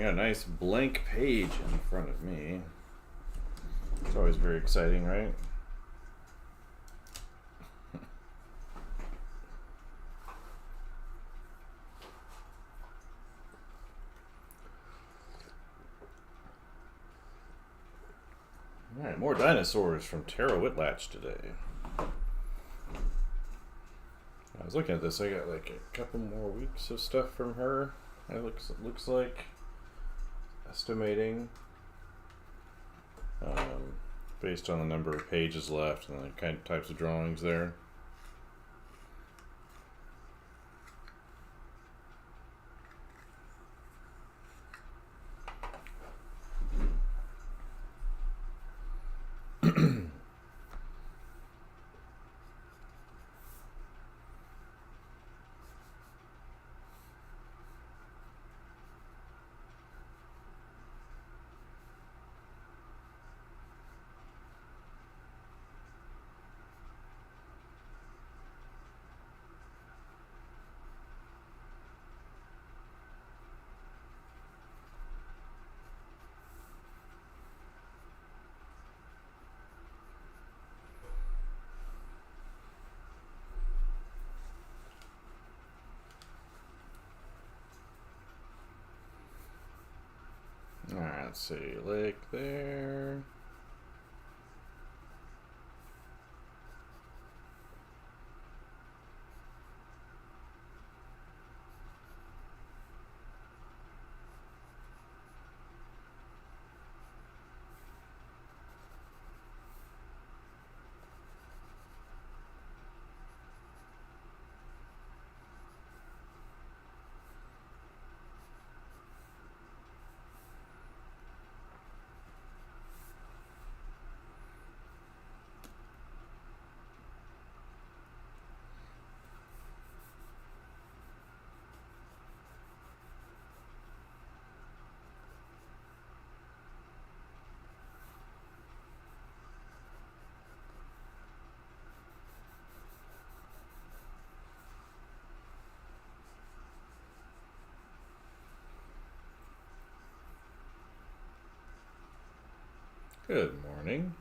got a nice blank page in front of me. It's always very exciting, right? Alright, more dinosaurs from Terryl Whitlatch today. I was looking at this, I got like a couple more weeks of stuff from her. It looks like, estimating, based on the number of pages left and the kind of types of drawings there. Alright, let's see, lake there. Good morning.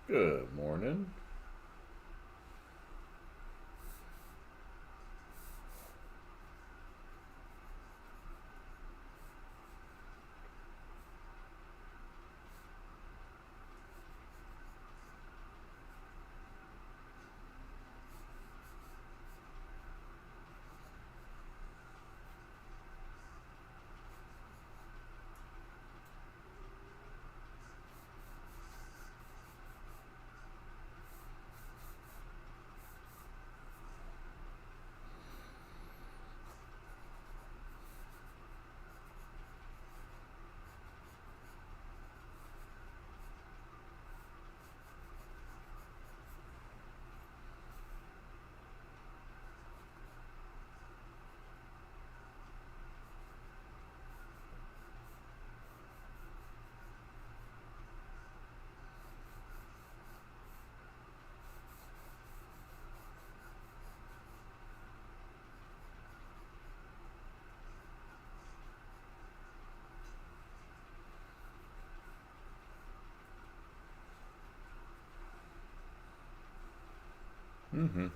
Good morning. Mm-hmm.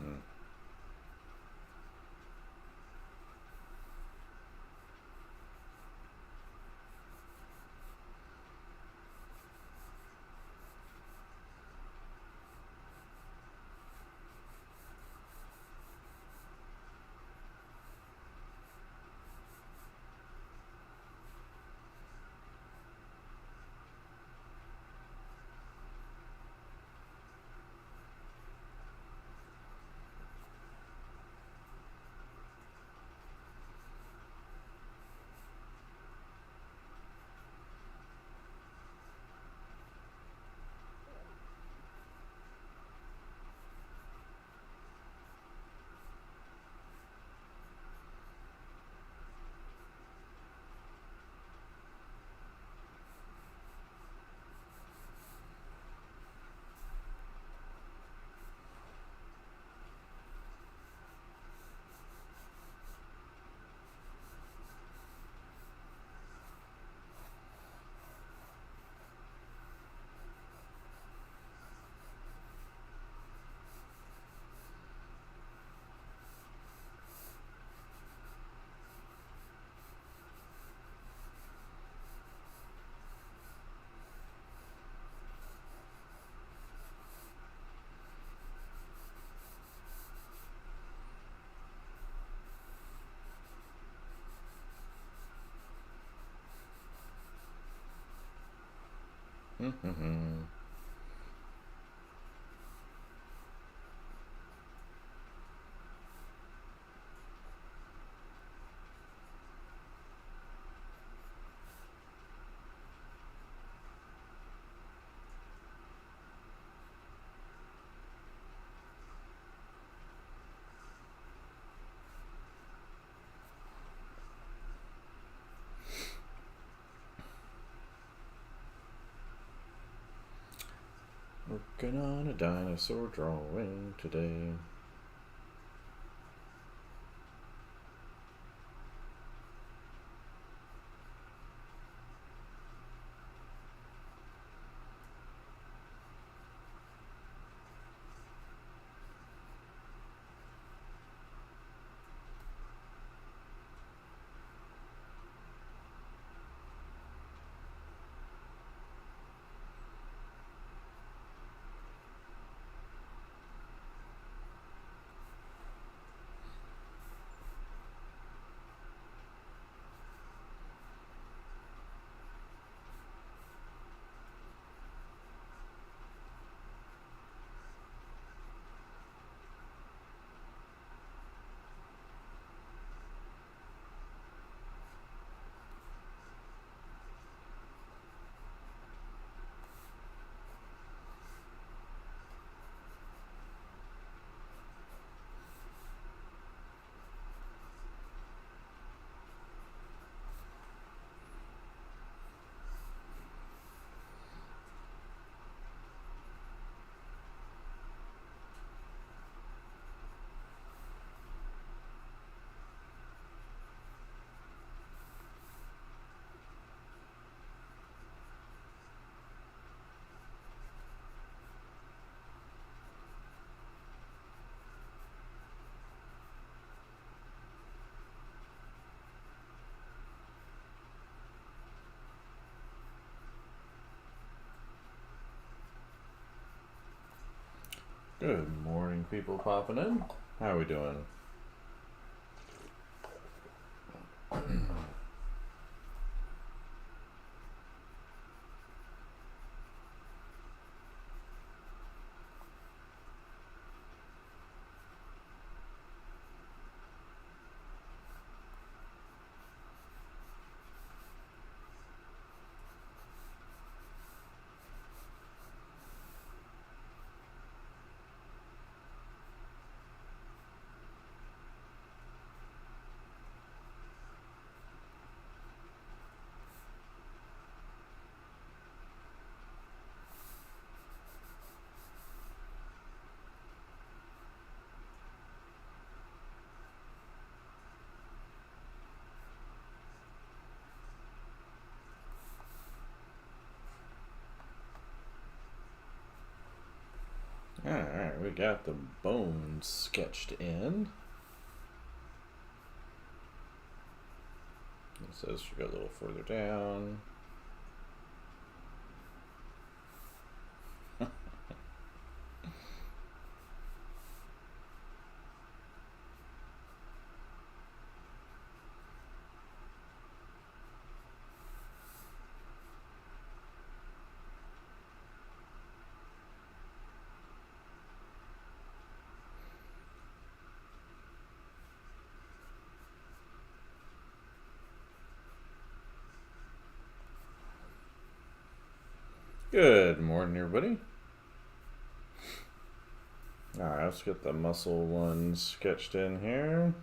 Mm-hmm. Working on a dinosaur drawing today. Good morning, people popping in. How are we doing? Alright, we got the bones sketched in. It says she go a little further down. Good morning, everybody. Alright, let's get the muscle one sketched in here.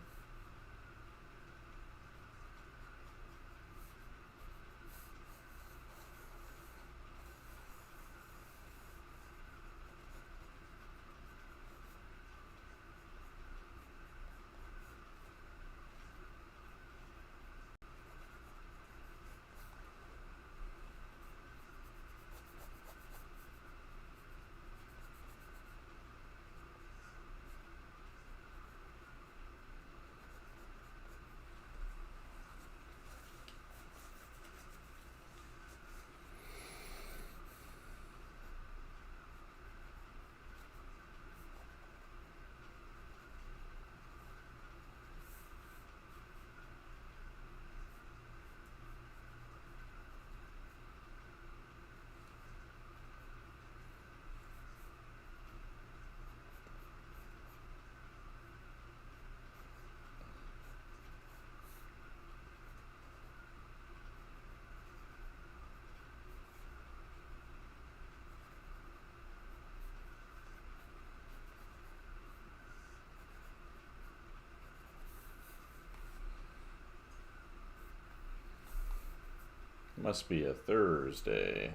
Must be a Thursday.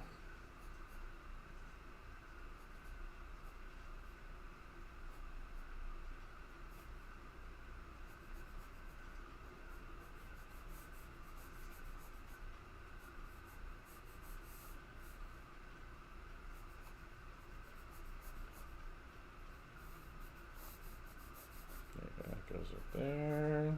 That goes up there.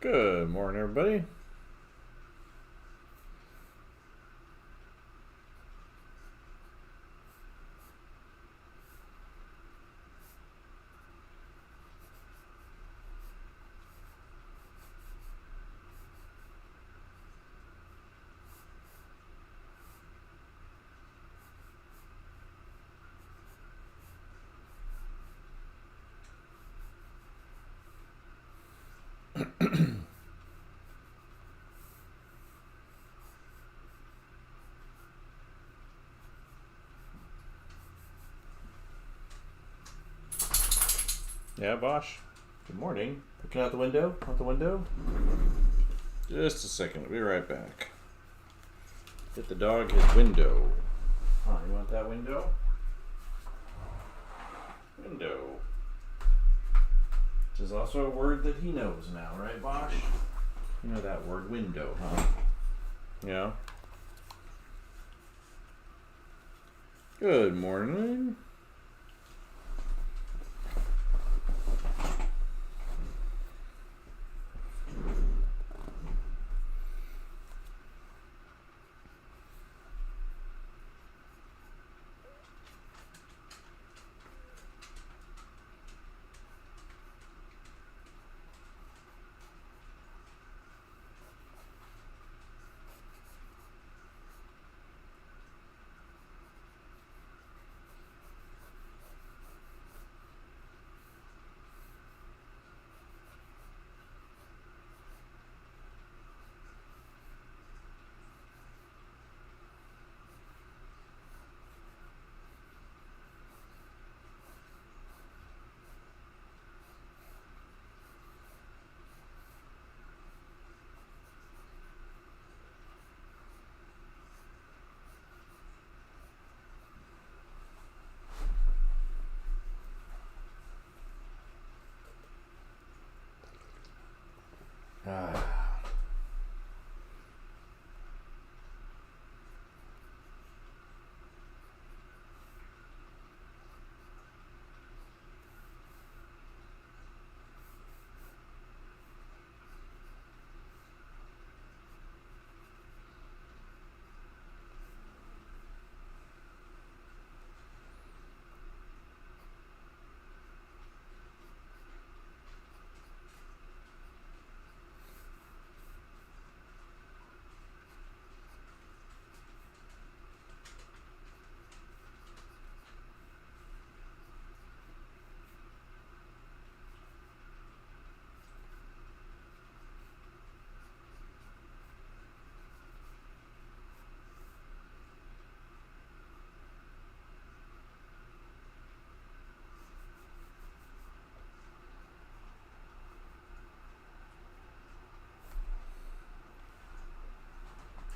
Good morning, everybody. Yeah, Bosch. Good morning. Looking out the window? Out the window? Just a second. I'll be right back. Get the dog his window. Oh, you want that window? Window. Which is also a word that he knows now, right, Bosch? You know that word, window, huh? Yeah. Good morning.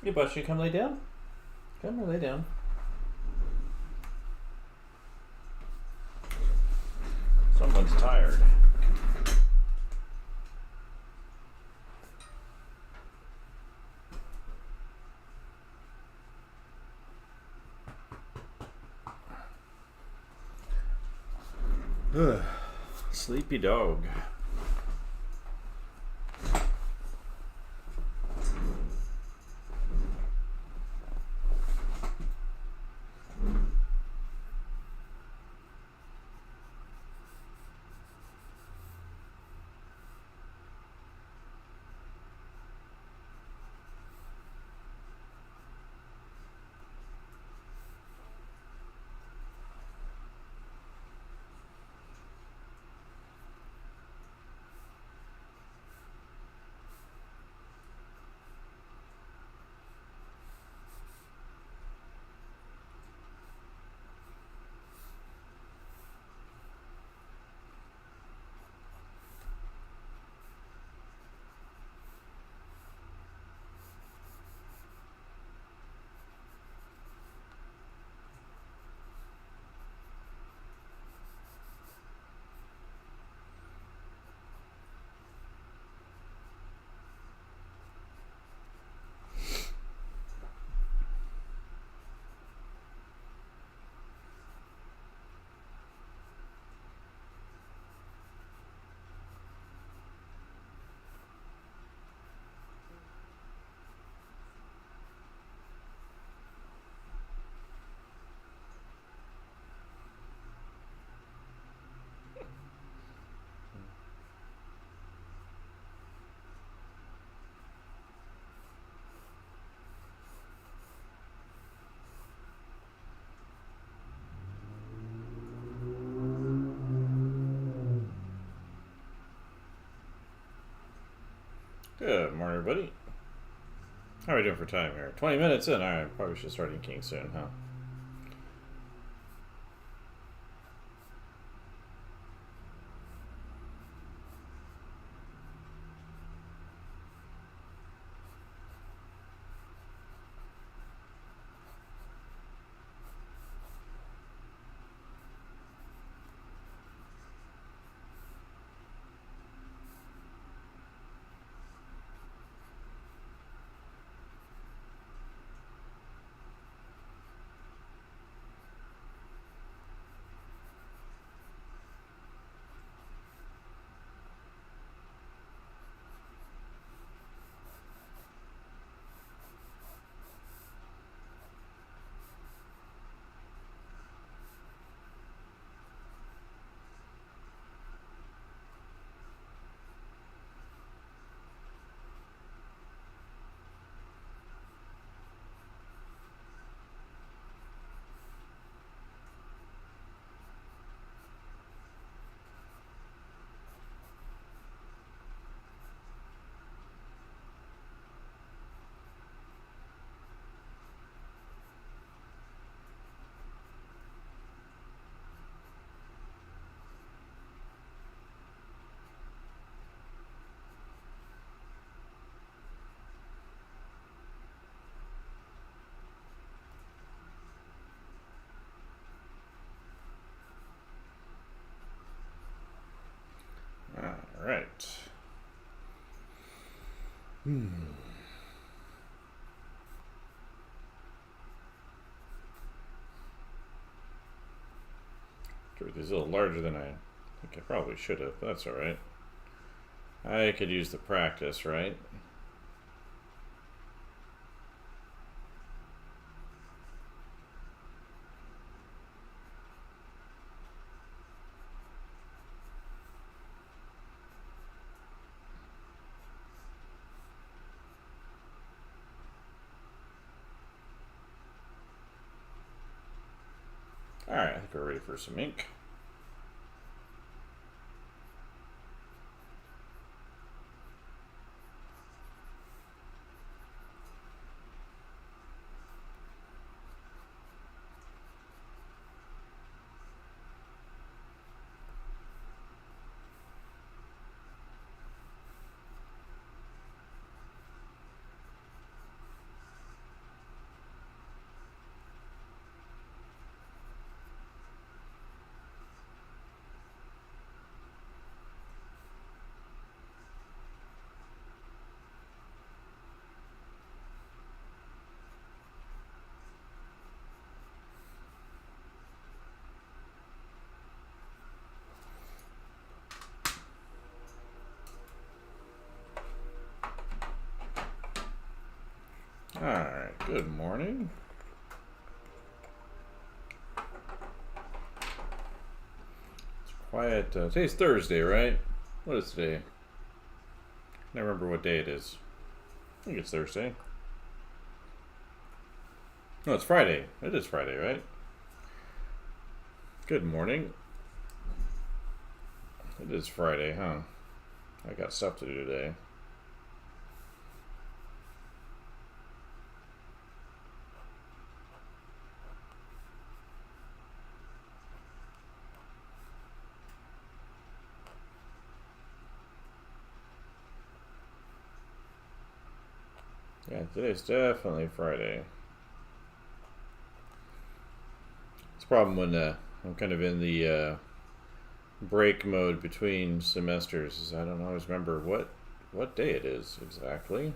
Hey, Butch, you come lay down? Come lay down. Someone's tired. Sleepy dog. Good morning, everybody. How are we doing for time here? 20 minutes in. Alright, probably should start inking soon, huh? right. Truth is a little larger than I think I probably should have, but that's alright. I could use the practice, right? Alright, I think we're ready for some ink. Alright, good morning. It's quiet. Today's Thursday, right? What is today? I can't remember what day it is. I think it's Thursday. No, it's Friday. It is Friday, right? Good morning. It is Friday, huh? I got stuff to do today. Yeah, today's definitely Friday. It's a problem when I'm kind of in the break mode between semesters, is I don't always remember what day it is exactly.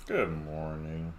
Good morning.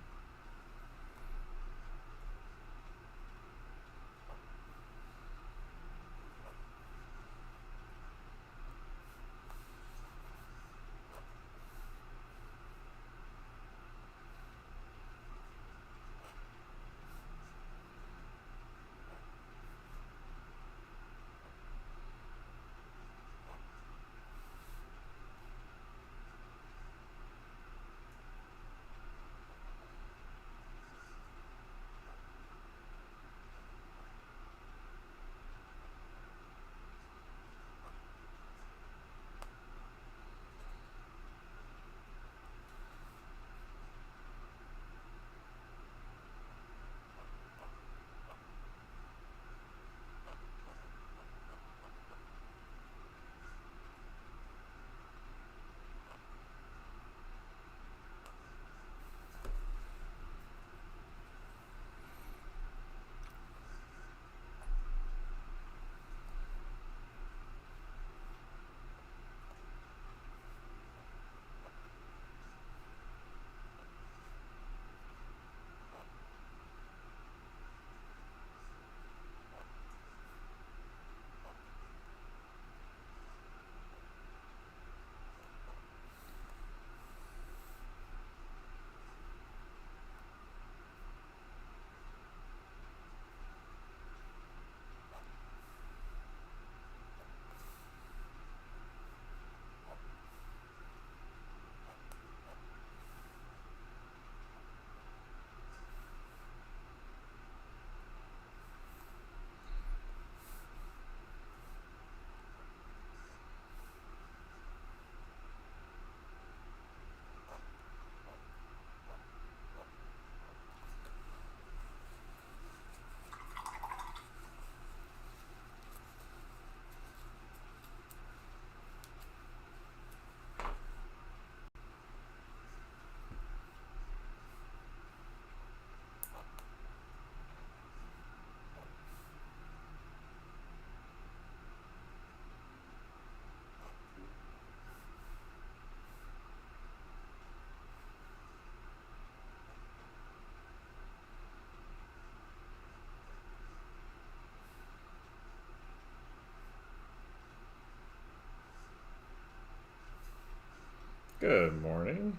Good morning.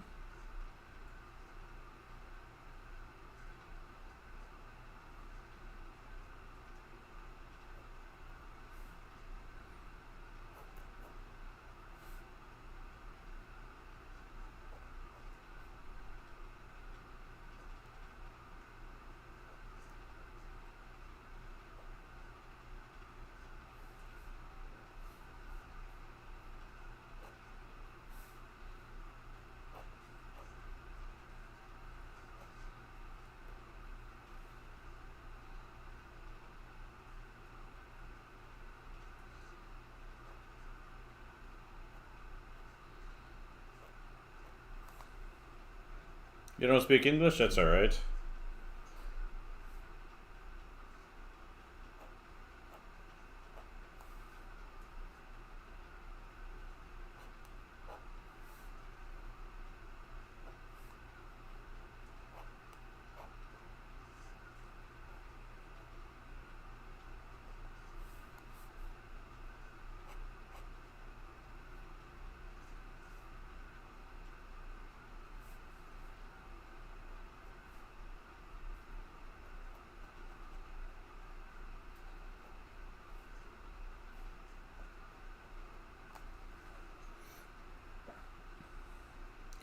You don't speak English? That's alright.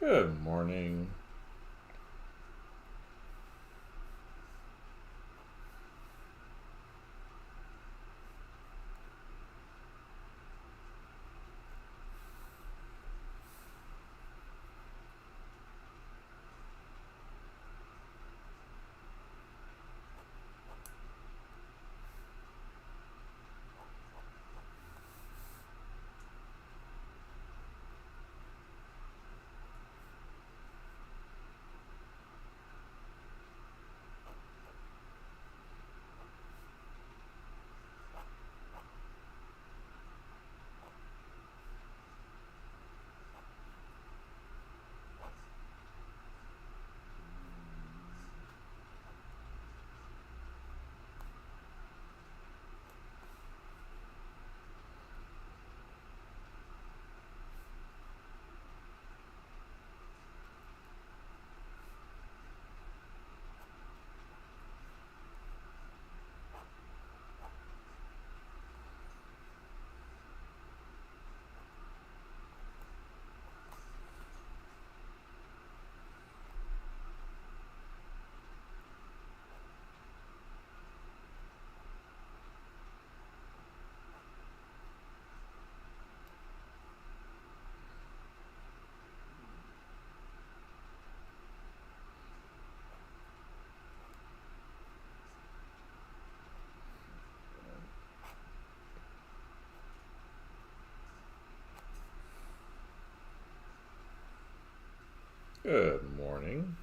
Good morning. Good morning.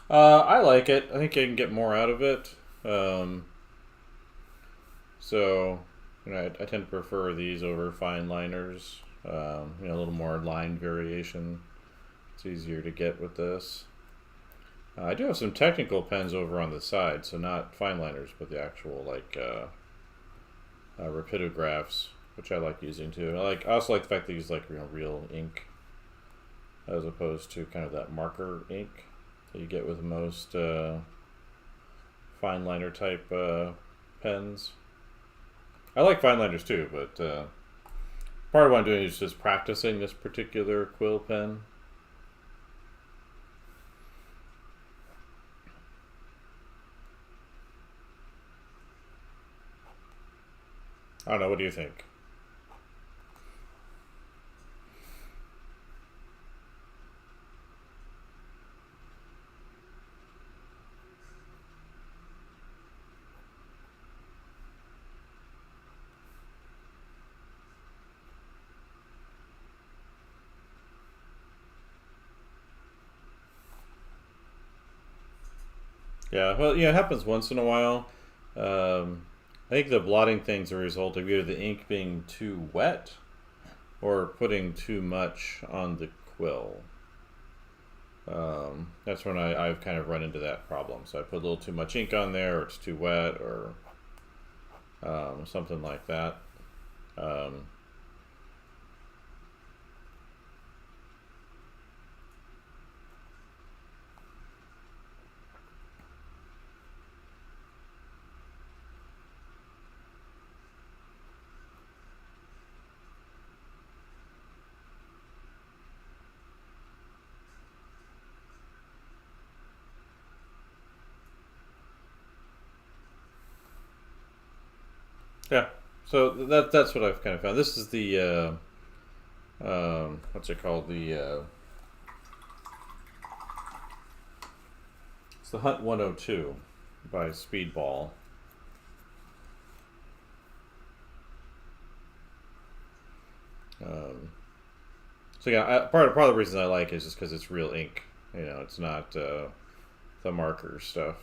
I like it. I think I can get more out of it. So I tend to prefer these over fine liners. A little more line variation. It's easier to get with this. I do have some technical pens over on the side, so not fine liners, but the actual rapidographs, which I like using too. I also like the fact that they use real ink, as opposed to kind of that marker ink that you get with most fine liner type pens. I like fine liners too, but part of what I'm doing is just practicing this particular quill pen. I don't know, what do you think? Yeah, well, it happens once in a while. I think the blotting thing's a result of either the ink being too wet or putting too much on the quill. That's when I've kind of run into that problem. So I put a little too much ink on there, or it's too wet, or something like that. Yeah, so that's what I've kind of found. This is the what's it called? It's the Hunt 102 by Speedball. So yeah, part of the reason I like it is just because it's real ink. It's not the marker stuff.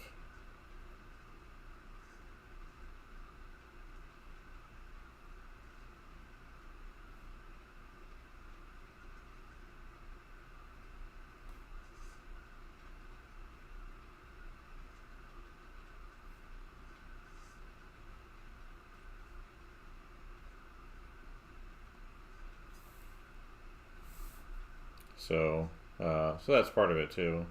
So that's part of it too.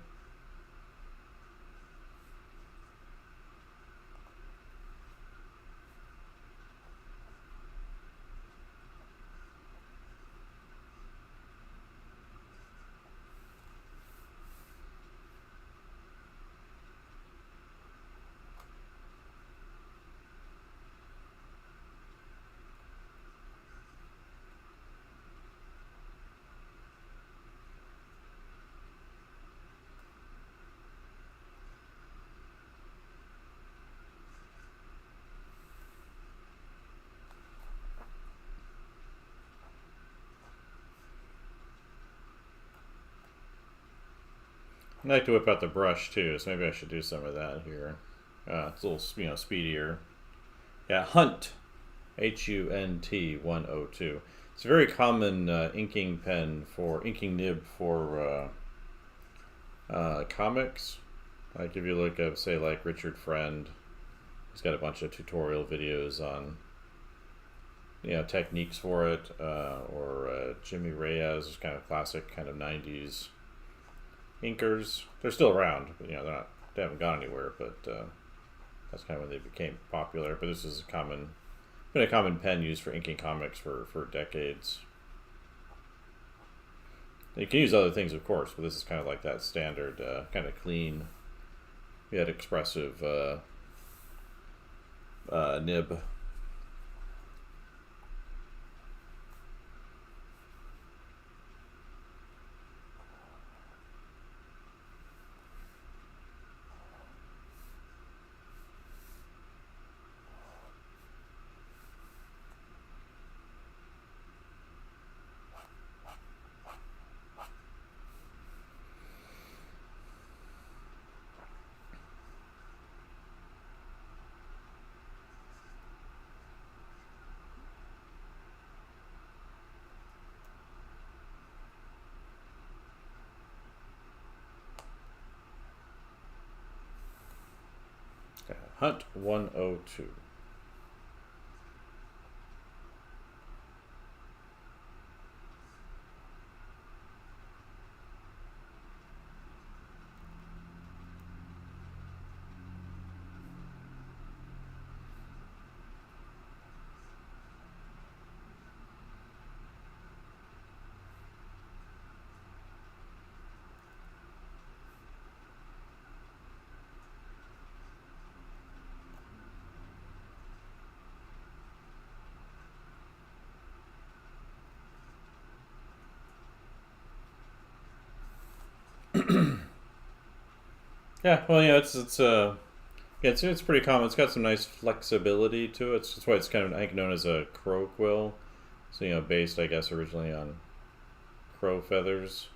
I like to whip out the brush too, so maybe I should do some of that here. It's a little speedier. Yeah, Hunt, Hunt 102. It's a very common inking nib for comics. Like if you look at say like Richard Friend, he's got a bunch of tutorial videos on techniques for it, or Jimmy Reyes is kind of classic kind of 90s inkers. They're still around, but they haven't gone anywhere, but that's kind of when they became popular. But this is been a common pen used for inking comics for decades. You can use other things, of course, but this is kind of like that standard, kind of clean, yet expressive nib. Hunt 102. Yeah, well, yeah, it's pretty common. It's got some nice flexibility to it. That's why it's kind of, I think, known as a crow quill. So, based, I guess, originally on crow feathers.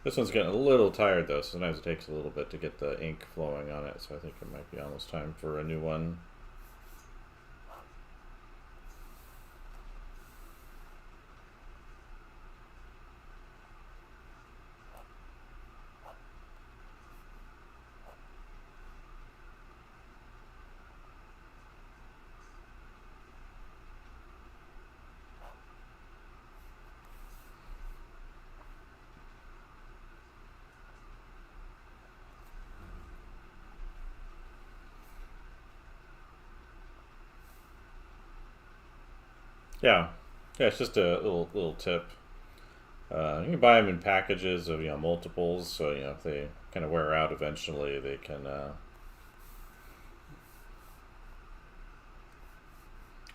This one's getting a little tired though. So sometimes it takes a little bit to get the ink flowing on it. So I think it might be almost time for a new one. Yeah, yeah. It's just a little tip. You can buy them in packages of multiples. So if they kind of wear out eventually, they can.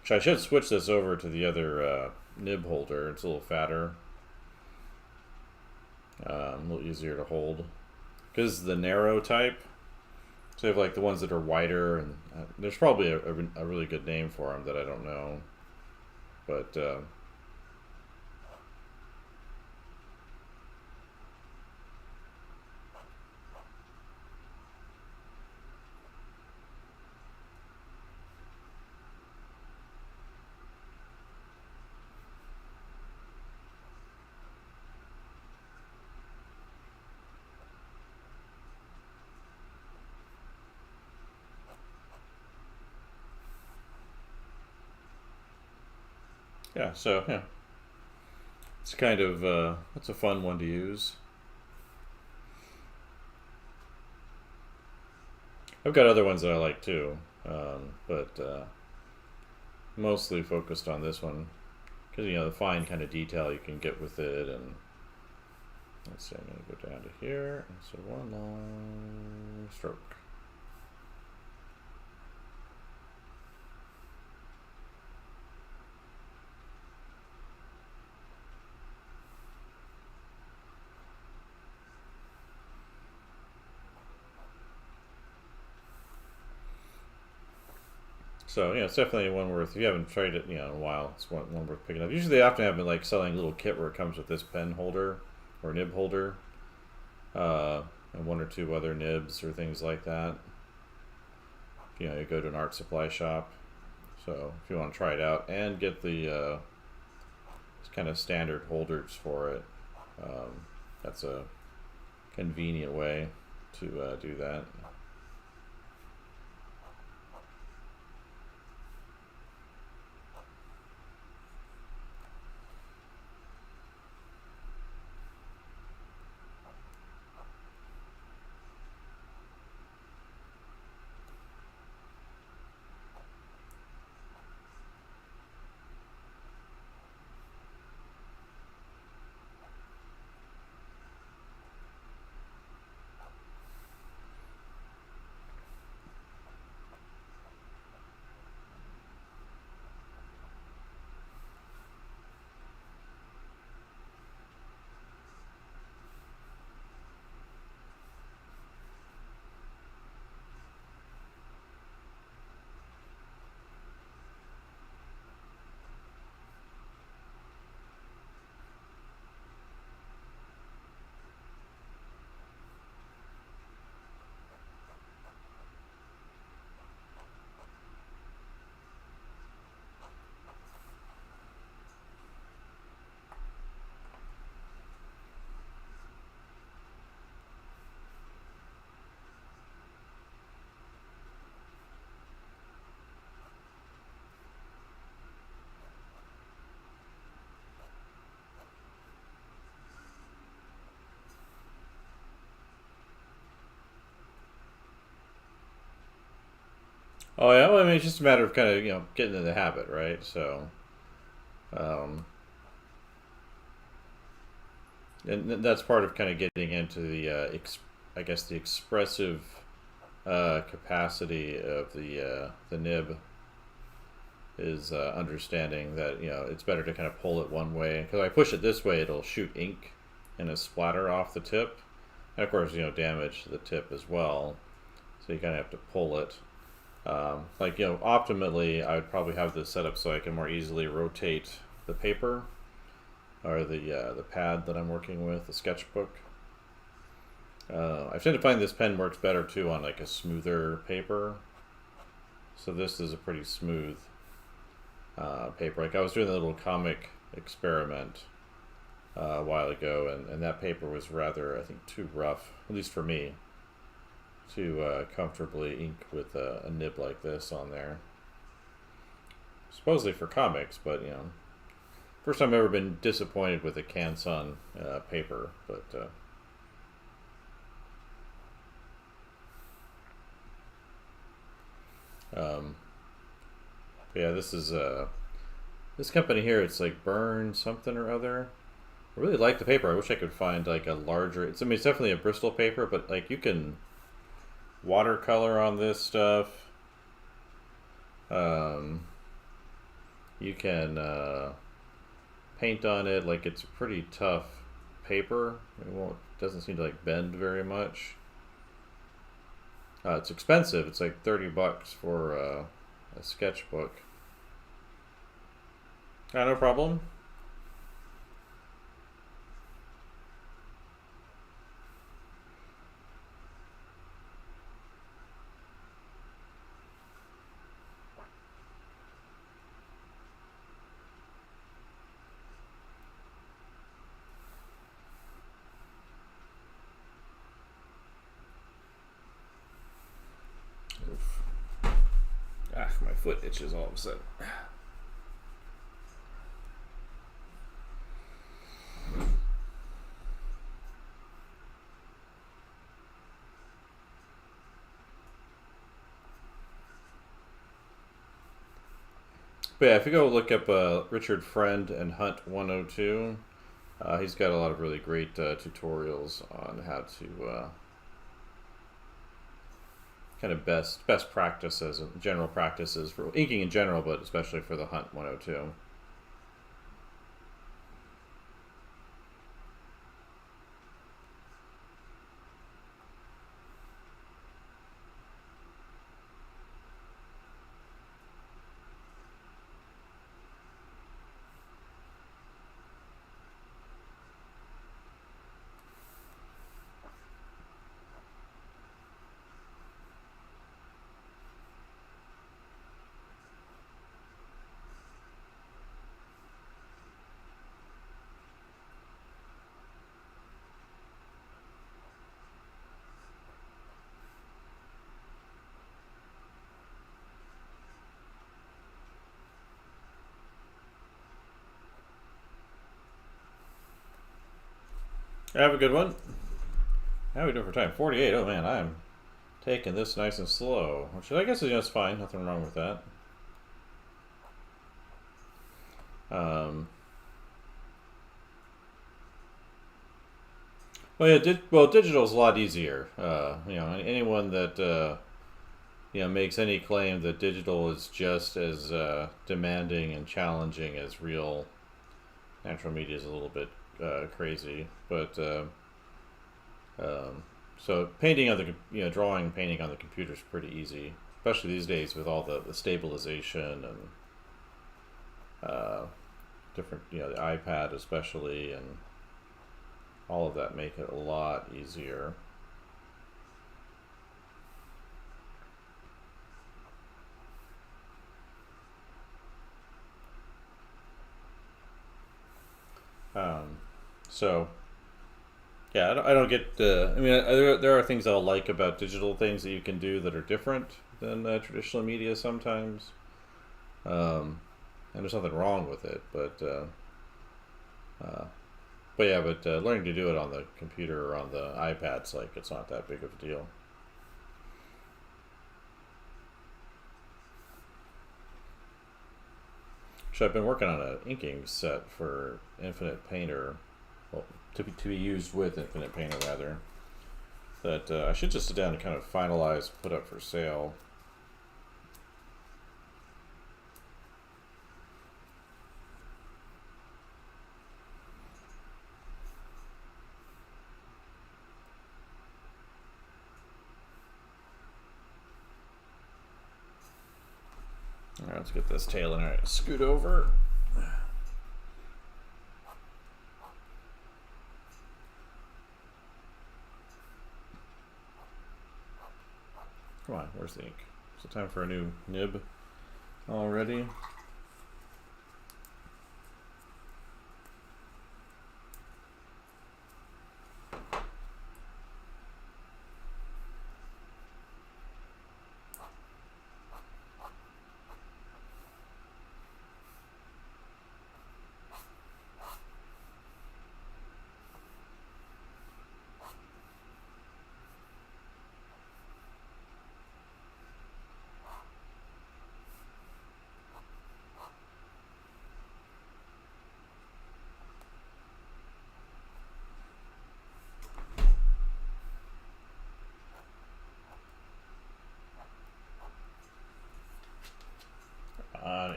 Actually, I should switch this over to the other nib holder. It's a little fatter, a little easier to hold. Because the narrow type, so you have like the ones that are wider, and there's probably a really good name for them that I don't know, but yeah. So yeah, it's kind of it's a fun one to use. I've got other ones that I like too, but mostly focused on this one because the fine kind of detail you can get with it. And let's see, I'm going to go down to here, and so one long stroke. So it's definitely one worth. If you haven't tried it, in a while, it's one worth picking up. Usually, they often have been like selling a little kit where it comes with this pen holder or nib holder, and one or two other nibs or things like that. You go to an art supply shop. So if you want to try it out and get the kind of standard holders for it, that's a convenient way to do that. Oh yeah, well, I mean, it's just a matter of kind of getting in the habit, right? So, um, and that's part of kind of getting into the, I guess, the expressive capacity of the nib is understanding that it's better to kind of pull it one way, because if I push it this way, it'll shoot ink and a splatter off the tip, and of course damage the tip as well. So you kind of have to pull it. Like optimally, I would probably have this set up so I can more easily rotate the paper or the pad that I'm working with, the sketchbook. I tend to find this pen works better too on like a smoother paper. So this is a pretty smooth paper. Like I was doing a little comic experiment a while ago, and that paper was rather, I think, too rough, at least for me, to comfortably ink with a nib like this on there. Supposedly for comics, but first time I've ever been disappointed with a Canson paper, but yeah, this is this company here. It's like Burn something or other. I really like the paper. I wish I could find like a larger. I mean, it's definitely a Bristol paper, but like you can watercolor on this stuff. You can paint on it. Like it's a pretty tough paper. Doesn't seem to like bend very much. It's expensive. It's like $30 for a sketchbook. No problem. My foot itches all of a sudden. But yeah, if you go look up Richard Friend and Hunt 102, he's got a lot of really great tutorials on how to kind of best practices and general practices for inking in general, but especially for the Hunt 102. Have a good one. How are we doing for time? 48. Oh man, I'm taking this nice and slow, which I guess is just fine. Nothing wrong with that. Well, yeah, digital is a lot easier. Anyone that makes any claim that digital is just as demanding and challenging as real natural media is a little bit crazy. But so painting on drawing, painting on the computer is pretty easy, especially these days with all the stabilization and different, the iPad especially, and all of that make it a lot easier. So yeah, I don't get. I mean, there are things that I like about digital things that you can do that are different than traditional media sometimes. And there's nothing wrong with it, but learning to do it on the computer or on the iPad's like it's not that big of a deal. So I've been working on an inking set for Infinite Painter, well, to be used with Infinite Painter rather. That I should just sit down and kind of finalize, put up for sale. Alright, let's get this tail in. Alright, scoot over. Come on, where's the ink? Is it time for a new nib already?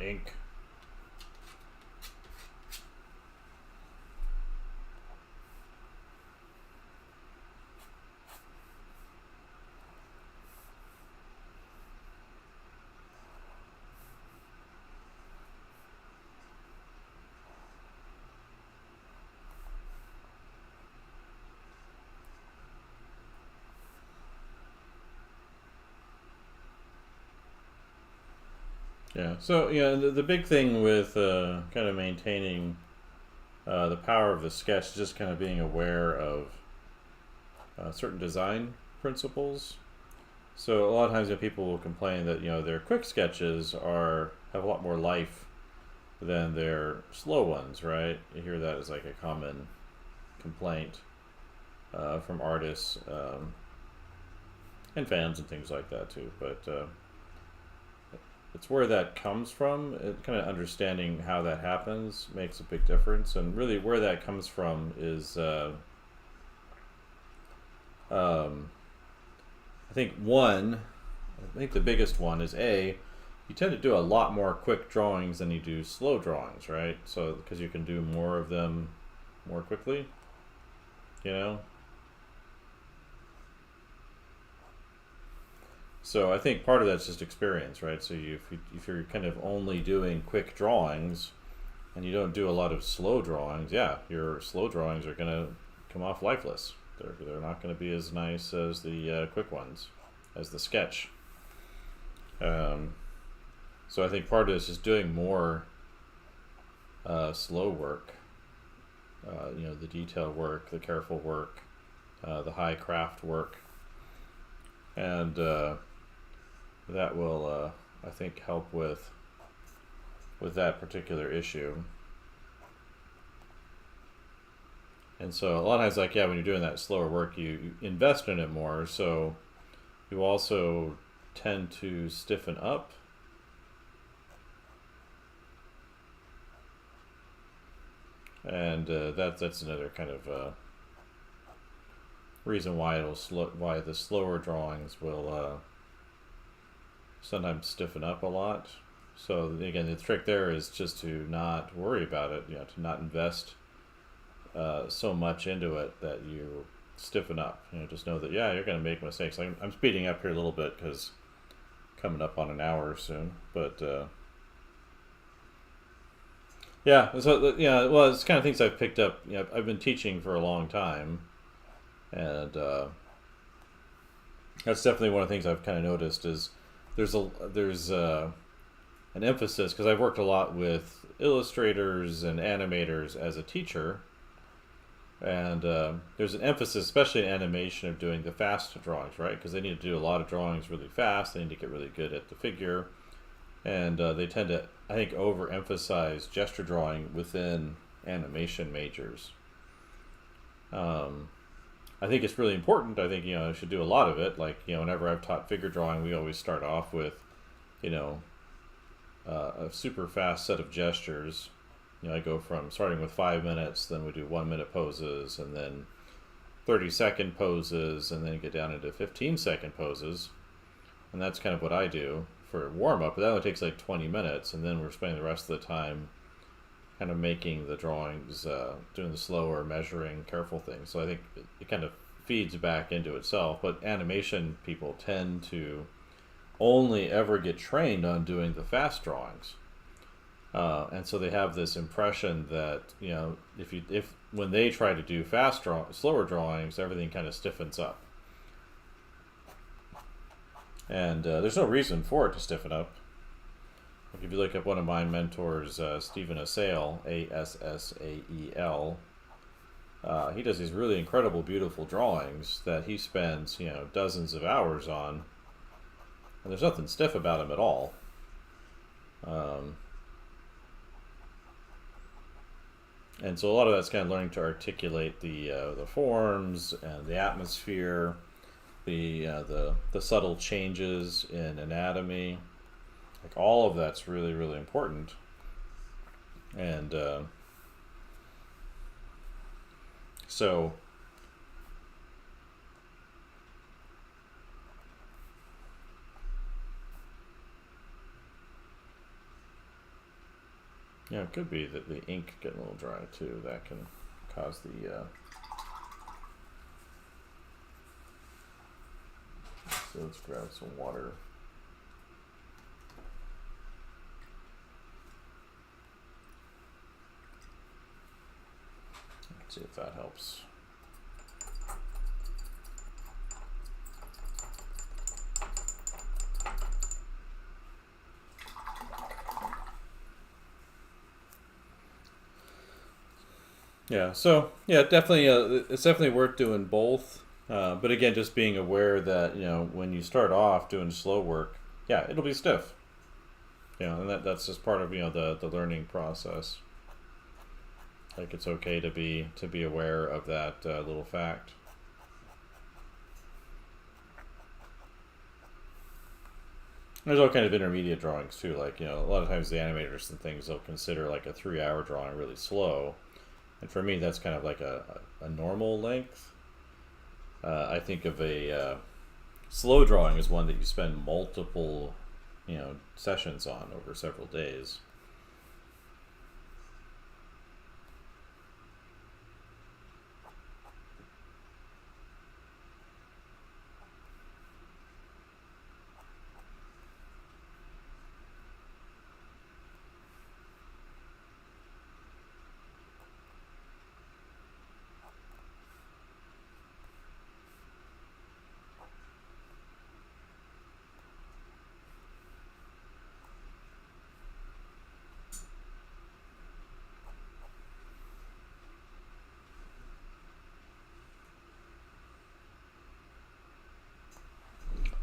Ink. Yeah, so the big thing with kind of maintaining the power of the sketch is just kind of being aware of certain design principles. So a lot of times people will complain that their quick sketches have a lot more life than their slow ones, right? You hear that as like a common complaint from artists and fans and things like that too, but it's where that comes from. Kind of understanding how that happens makes a big difference, and really where that comes from is I think the biggest one is you tend to do a lot more quick drawings than you do slow drawings, right? So because you can do more of them more quickly, So I think part of that's just experience, right? So if you're kind of only doing quick drawings and you don't do a lot of slow drawings, your slow drawings are going to come off lifeless. They're not going to be as nice as the quick ones, as the sketch. So I think part of this is doing more slow work, the detail work, the careful work, the high craft work, and that will, I think, help with that particular issue. And so a lot of times, when you're doing that slower work, you invest in it more, so you also tend to stiffen up. And that's another kind of reason why why the slower drawings will sometimes stiffen up a lot. So again, the trick there is just to not worry about it, to not invest so much into it that you stiffen up. Just know that you're going to make mistakes. I'm speeding up here a little bit because coming up on an hour soon, but so well, it's kind of things I've picked up. I've been teaching for a long time, and that's definitely one of the things I've kind of noticed is there's an emphasis, because I've worked a lot with illustrators and animators as a teacher, and there's an emphasis, especially in animation, of doing the fast drawings, right? Because they need to do a lot of drawings really fast. They need to get really good at the figure, and they tend to, I think, overemphasize gesture drawing within animation majors. I think it's really important. I think I should do a lot of it. Whenever I've taught figure drawing, we always start off with a super fast set of gestures. I go from starting with 5 minutes, then we do 1 minute poses, and then 30-second poses, and then get down into 15-second poses. And that's kind of what I do for warm up. But that only takes like 20 minutes, and then we're spending the rest of the time kind of making the drawings, doing the slower, measuring, careful things. So I think it kind of feeds back into itself. But animation people tend to only ever get trained on doing the fast drawings. And so they have this impression that, if when they try to do slower drawings, everything kind of stiffens up. And there's no reason for it to stiffen up. Like if you look at one of my mentors, Stephen Assael, Assael, he does these really incredible, beautiful drawings that he spends, dozens of hours on. And there's nothing stiff about him at all. And so a lot of that's kind of learning to articulate the forms and the atmosphere, the subtle changes in anatomy. Like all of that's really, really important. And so yeah, it could be that the ink getting a little dry too. That can cause the so let's grab some water. Let's see if that helps. Yeah, so yeah, definitely, it's definitely worth doing both. But again, just being aware that when you start off doing slow work, yeah, it'll be stiff. And that's just part of the learning process. Like it's okay to be aware of that little fact. There's all kind of intermediate drawings too. Like a lot of times the animators and things, they'll consider like a 3-hour drawing really slow. And for me, that's kind of like a normal length. I think of a slow drawing as one that you spend multiple, sessions on over several days.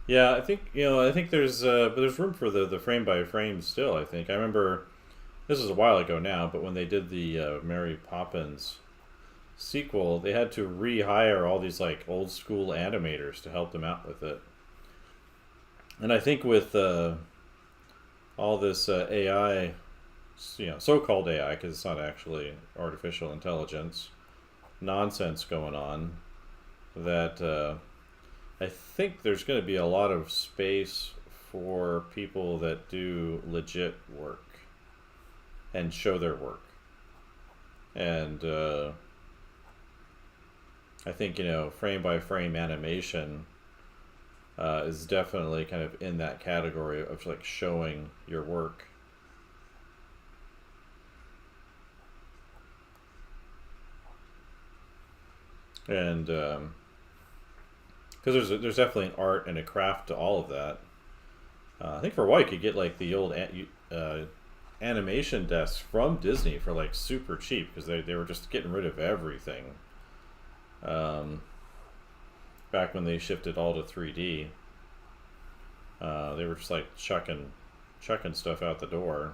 Yeah, I think there's room for the frame by frame still. I think I remember this was a while ago now, but when they did the Mary Poppins sequel, they had to rehire all these like old school animators to help them out with it. And I think with all this AI, so-called AI, because it's not actually artificial intelligence nonsense going on, that I think there's going to be a lot of space for people that do legit work and show their work. And I think, frame by frame animation is definitely kind of in that category of like showing your work. And because there's definitely an art and a craft to all of that. I think for a while you could get like the old animation desks from Disney for like super cheap because they were just getting rid of everything. Back when they shifted all to 3D, they were just like chucking stuff out the door.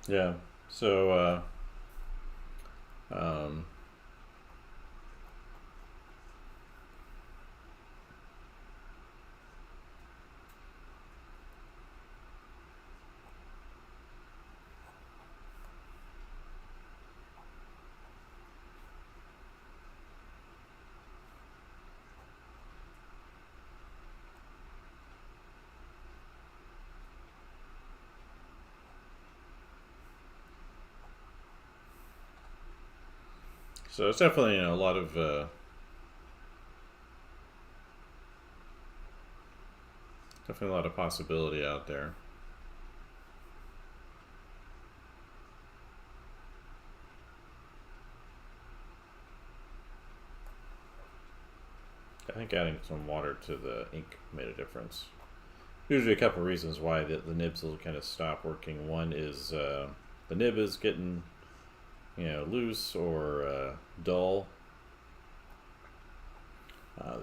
Yeah. So, um, so it's definitely a lot of possibility out there. I think adding some water to the ink made a difference. Usually, a couple of reasons why the nibs will kind of stop working. One is the nib is getting loose or dull.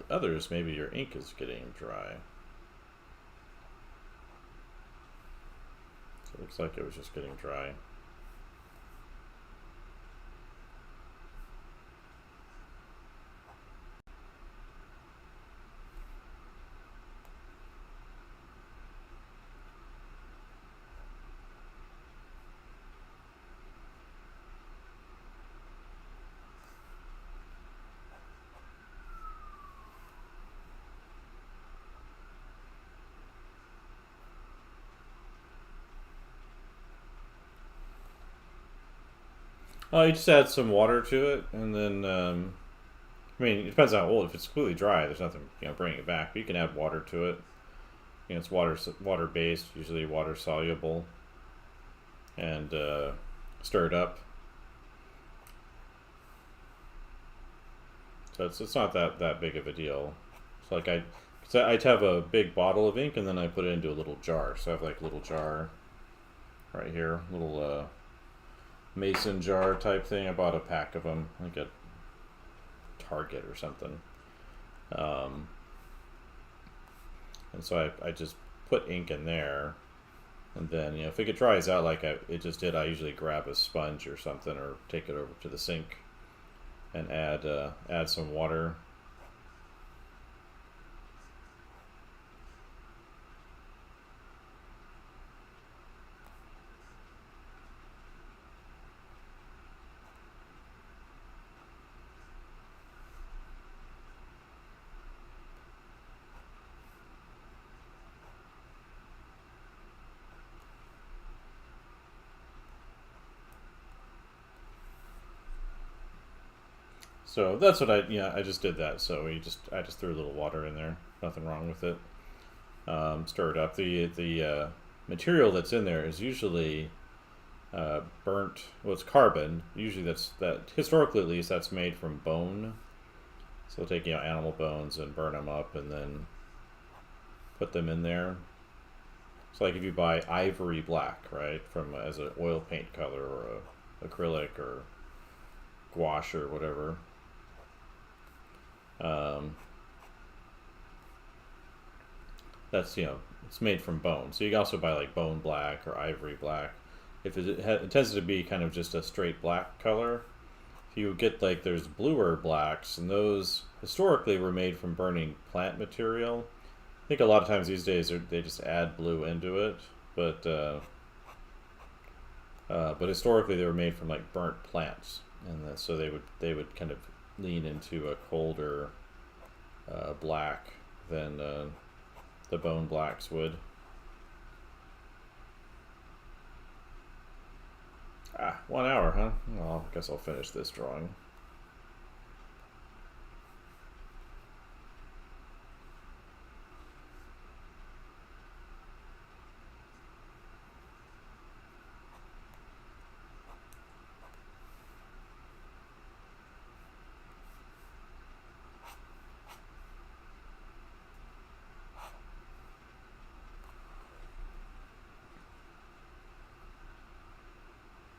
Others, maybe your ink is getting dry. So it looks like it was just getting dry. Oh, you just add some water to it, and then I mean, it depends on how old. If it's completely dry, there's nothing bringing it back. But you can add water to it. It's water based, usually water soluble, and stir it up. So it's not that big of a deal. It's like I'd have a big bottle of ink, and then I put it into a little jar. So I have like a little jar right here, little mason jar type thing. I bought a pack of them, like at Target or something. Um, and so I just put ink in there, and then if it dries out like it just did, I usually grab a sponge or something, or take it over to the sink and add some water. So that's what I just did that. So I just threw a little water in there. Nothing wrong with it. Stir it up. The material that's in there is usually burnt. Well, it's carbon. Usually that historically at least that's made from bone. So they'll take animal bones and burn them up and then put them in there. So like if you buy ivory black, right, from as an oil paint color or a acrylic or gouache or whatever. Um, that's it's made from bone. So you can also buy like bone black or ivory black. If it tends to be kind of just a straight black color. If you get like there's bluer blacks, and those historically were made from burning plant material. I think a lot of times these days they just add blue into it, but historically they were made from like burnt plants, and so they would kind of lean into a colder black than the bone blacks would. 1 hour, huh? Well, I guess I'll finish this drawing.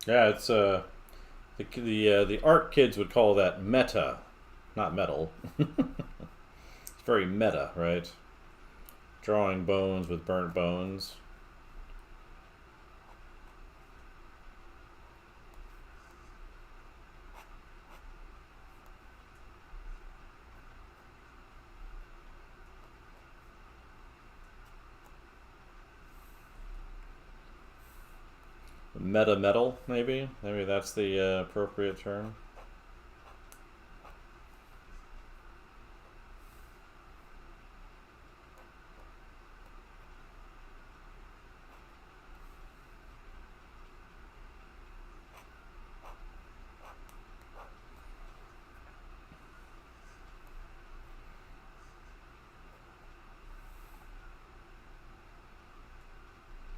Yeah, it's the art kids would call that meta, not metal. It's very meta, right? Drawing bones with burnt bones. meta metal, maybe that's the appropriate term.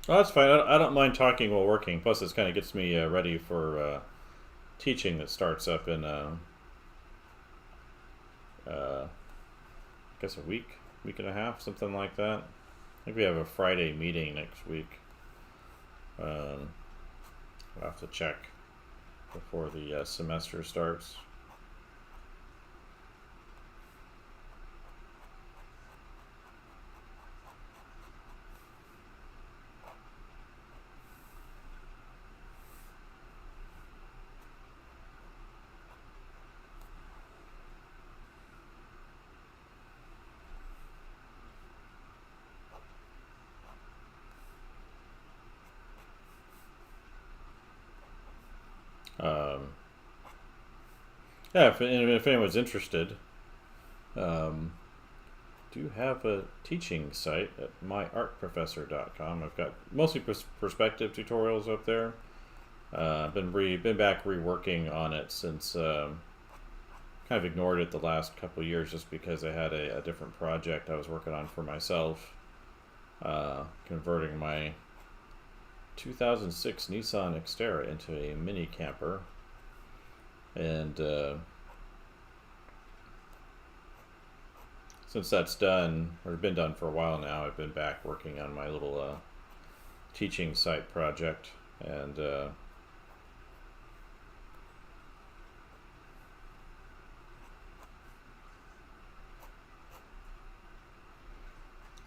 Oh, that's fine. I don't mind talking while working. Plus, it kind of gets me ready for teaching that starts up in, I guess, a week and a half, something like that. I think we have a Friday meeting next week. I'll have to check before the semester starts. Yeah, if anyone's interested, do have a teaching site at myartprofessor.com. I've got mostly perspective tutorials up there. Been back reworking on it since kind of ignored it the last couple of years just because I had a different project I was working on for myself, converting my 2006 Nissan Xterra into a mini camper. And since that's done, or been done for a while now, I've been back working on my little teaching site project. And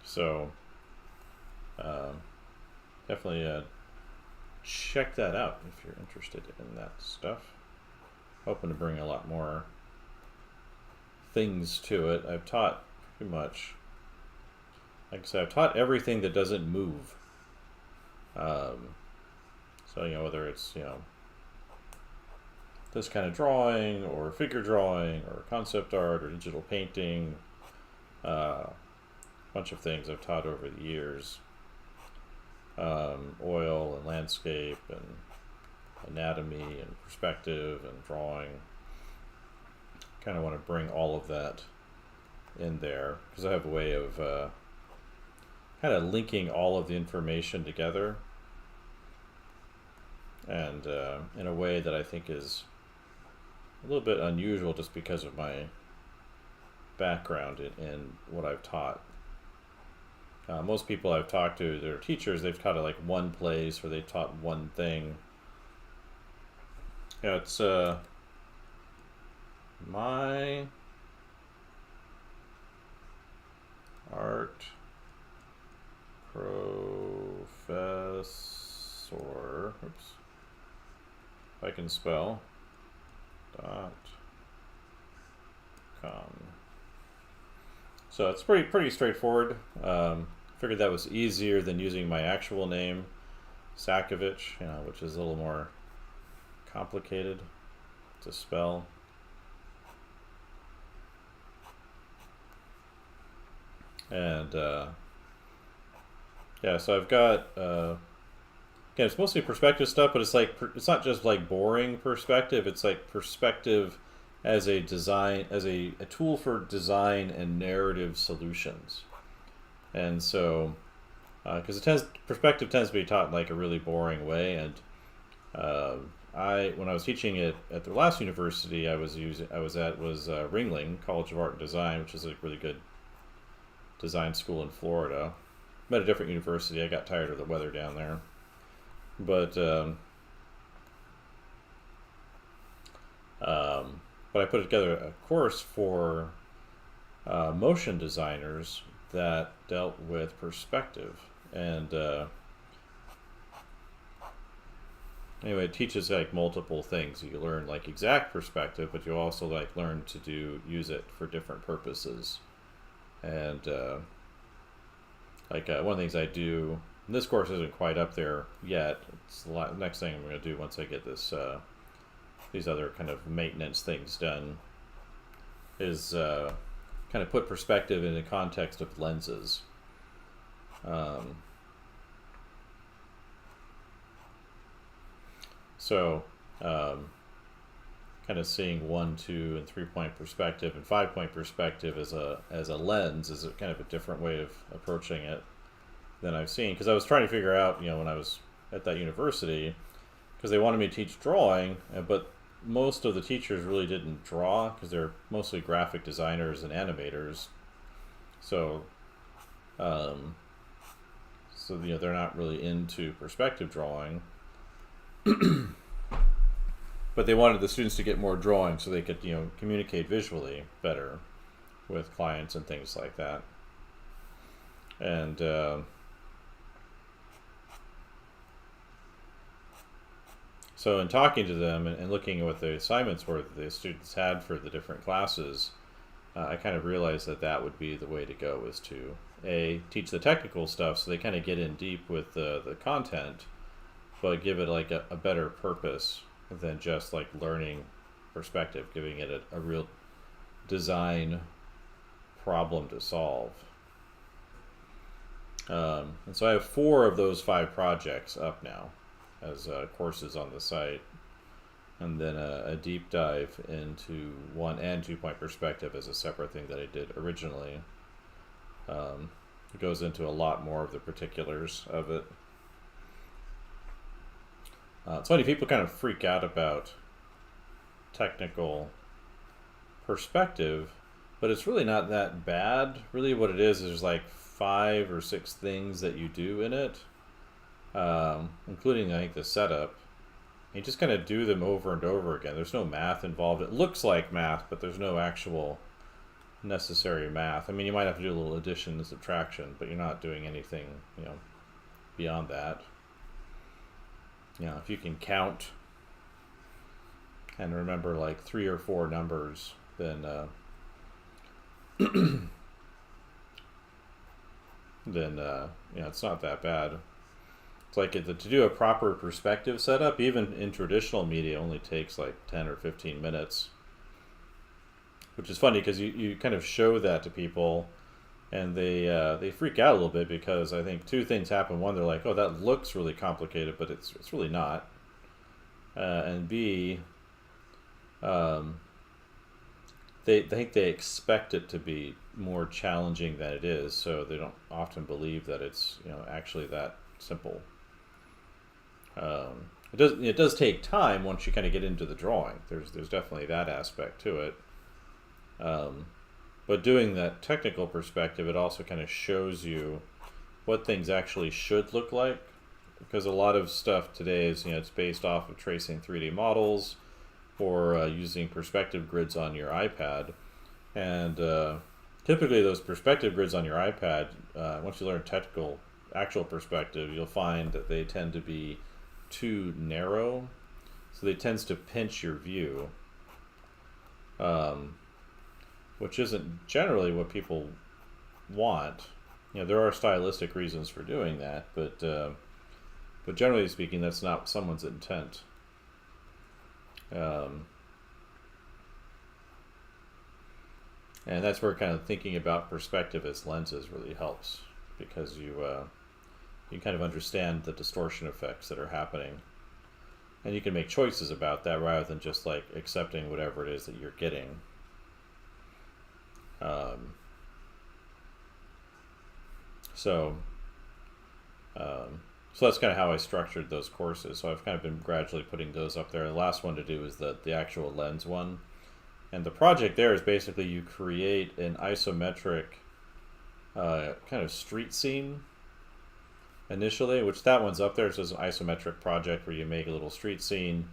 so definitely check that out if you're interested in that stuff. Hoping to bring a lot more things to it. I've taught pretty much, like I said, I've taught everything that doesn't move. So whether it's this kind of drawing or figure drawing or concept art or digital painting, a bunch of things I've taught over the years. Oil and landscape and anatomy and perspective and drawing. Kind of want to bring all of that in there because I have a way of kind of linking all of the information together, and in a way that I think is a little bit unusual just because of my background in what I've taught. Most people I've talked to, their teachers, they've taught at like one place or they've taught one thing. Yeah, it's my art professor, oops, if I can spell, .com. So it's pretty straightforward. Figured that was easier than using my actual name, Sakovich, which is a little more complicated to spell. And yeah, so I've got again, it's mostly perspective stuff, but it's not just like boring perspective. It's like perspective as a tool for design and narrative solutions. And so because perspective tends to be taught in like a really boring way, and when I was teaching it at the last university I was at was Ringling College of Art and Design, which is a really good design school in Florida. I'm at a different university. I got tired of the weather down there, but I put together a course for motion designers that dealt with perspective, and anyway, it teaches like multiple things. You learn like exact perspective, but you also like learn to use it for different purposes. And one of the things I do This course isn't quite up there yet. It's the next thing I'm going to do once I get this these other kind of maintenance things done is kind of put perspective in the context of lenses. Kind of seeing 1, 2, and 3-point perspective and 5-point perspective as a lens is kind of a different way of approaching it than I've seen. Because I was trying to figure out, when I was at that university, because they wanted me to teach drawing, but most of the teachers really didn't draw because they're mostly graphic designers and animators. So, they're not really into perspective drawing. But they wanted the students to get more drawing so they could, communicate visually better with clients and things like that. And so in talking to them and looking at what the assignments were that the students had for the different classes, I kind of realized that would be the way to go, is to teach the technical stuff so they kind of get in deep with the content, but give it like a better purpose than just like learning perspective, giving it a real design problem to solve. And so I have 4 of those 5 projects up now as courses on the site, and then a deep dive into 1 and 2-point perspective as a separate thing that I did originally. It goes into a lot more of the particulars of it. It's funny, people kind of freak out about technical perspective, but it's really not that bad. Really what it is there's like 5 or 6 things that you do in it, including I think the setup. You just kind of do them over and over again. There's no math involved. It looks like math, but there's no actual necessary math. I mean, you might have to do a little addition and subtraction, but you're not doing anything, beyond that. If you can count and remember like 3 or 4 numbers, then it's not that bad. It's like to do a proper perspective setup, even in traditional media, only takes like 10 or 15 minutes, which is funny because you kind of show that to people and they freak out a little bit, because I think 2 things happen. One, they're like, oh, that looks really complicated, but it's really not. And B, they think they expect it to be more challenging than it is, so they don't often believe that it's actually that simple. It does take time once you kind of get into the drawing. There's definitely that aspect to it. But doing that technical perspective, it also kind of shows you what things actually should look like, because a lot of stuff today is it's based off of tracing 3D models or using perspective grids on your iPad, and typically those perspective grids on your iPad, once you learn technical actual perspective, you'll find that they tend to be too narrow, so they tends to pinch your view, which isn't generally what people want. There are stylistic reasons for doing that, but generally speaking, that's not someone's intent. And that's where kind of thinking about perspective as lenses really helps, because you kind of understand the distortion effects that are happening, and you can make choices about that rather than just like accepting whatever it is that you're getting. So that's kind of how I structured those courses. So I've kind of been gradually putting those up there. The last one to do is the actual lens one. And the project there is basically you create an isometric kind of street scene initially, which that one's up there. It says an isometric project where you make a little street scene,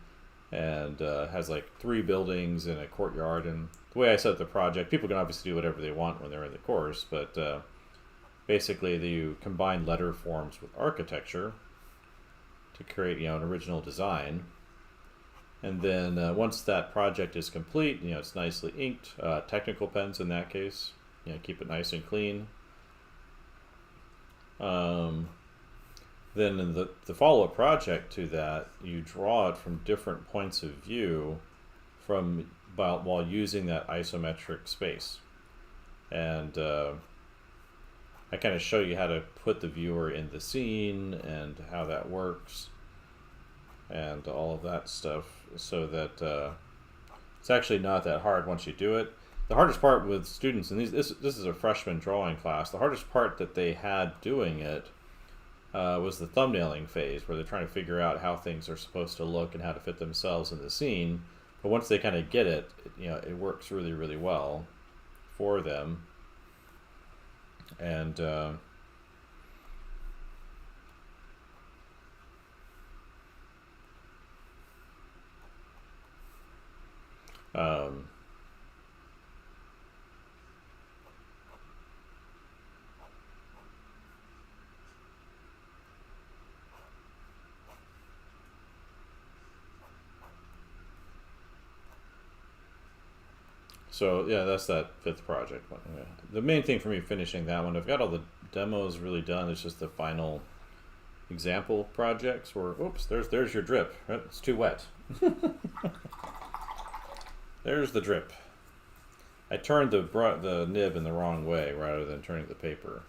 and has like 3 buildings and a courtyard. And the way I set up the project, people can obviously do whatever they want when they're in the course, but basically you combine letter forms with architecture to create an original design. And then once that project is complete, it's nicely inked, technical pens in that case, keep it nice and clean. then in the follow-up project to that, you draw it from different points of view while using that isometric space. And I kind of show you how to put the viewer in the scene and how that works and all of that stuff, so that it's actually not that hard once you do it. The hardest part with students, and this is a freshman drawing class, the hardest part that they had doing it was the thumbnailing phase, where they're trying to figure out how things are supposed to look and how to fit themselves in the scene. But once they kind of get it, it works really, really well for them. And so yeah, that's that fifth project. Yeah. The main thing for me finishing that one, I've got all the demos really done. It's just the final example projects where, oops, there's your drip. Right? It's too wet. There's the drip. I turned the nib in the wrong way rather than turning the paper.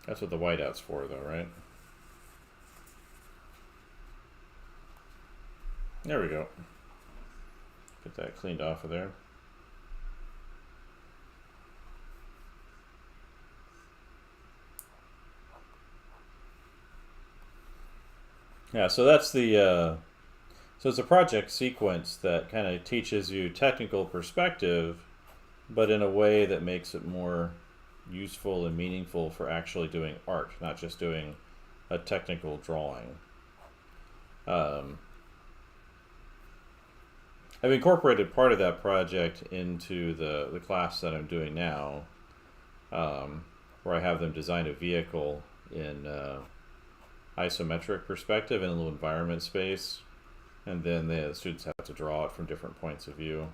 That's what the whiteout's for, though, right? There we go. Get that cleaned off of there. Yeah, so that's the so it's a project sequence that kind of teaches you technical perspective, but in a way that makes it more useful and meaningful for actually doing art, not just doing a technical drawing. I've incorporated part of that project into the class that I'm doing now, where I have them design a vehicle in isometric perspective in a little environment space, and then the students have to draw it from different points of view.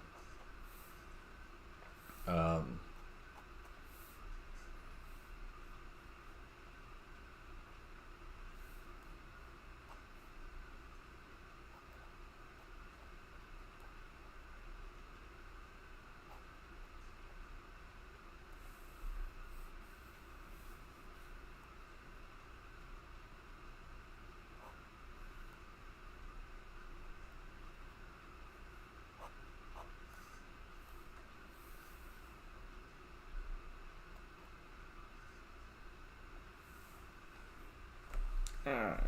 Alright.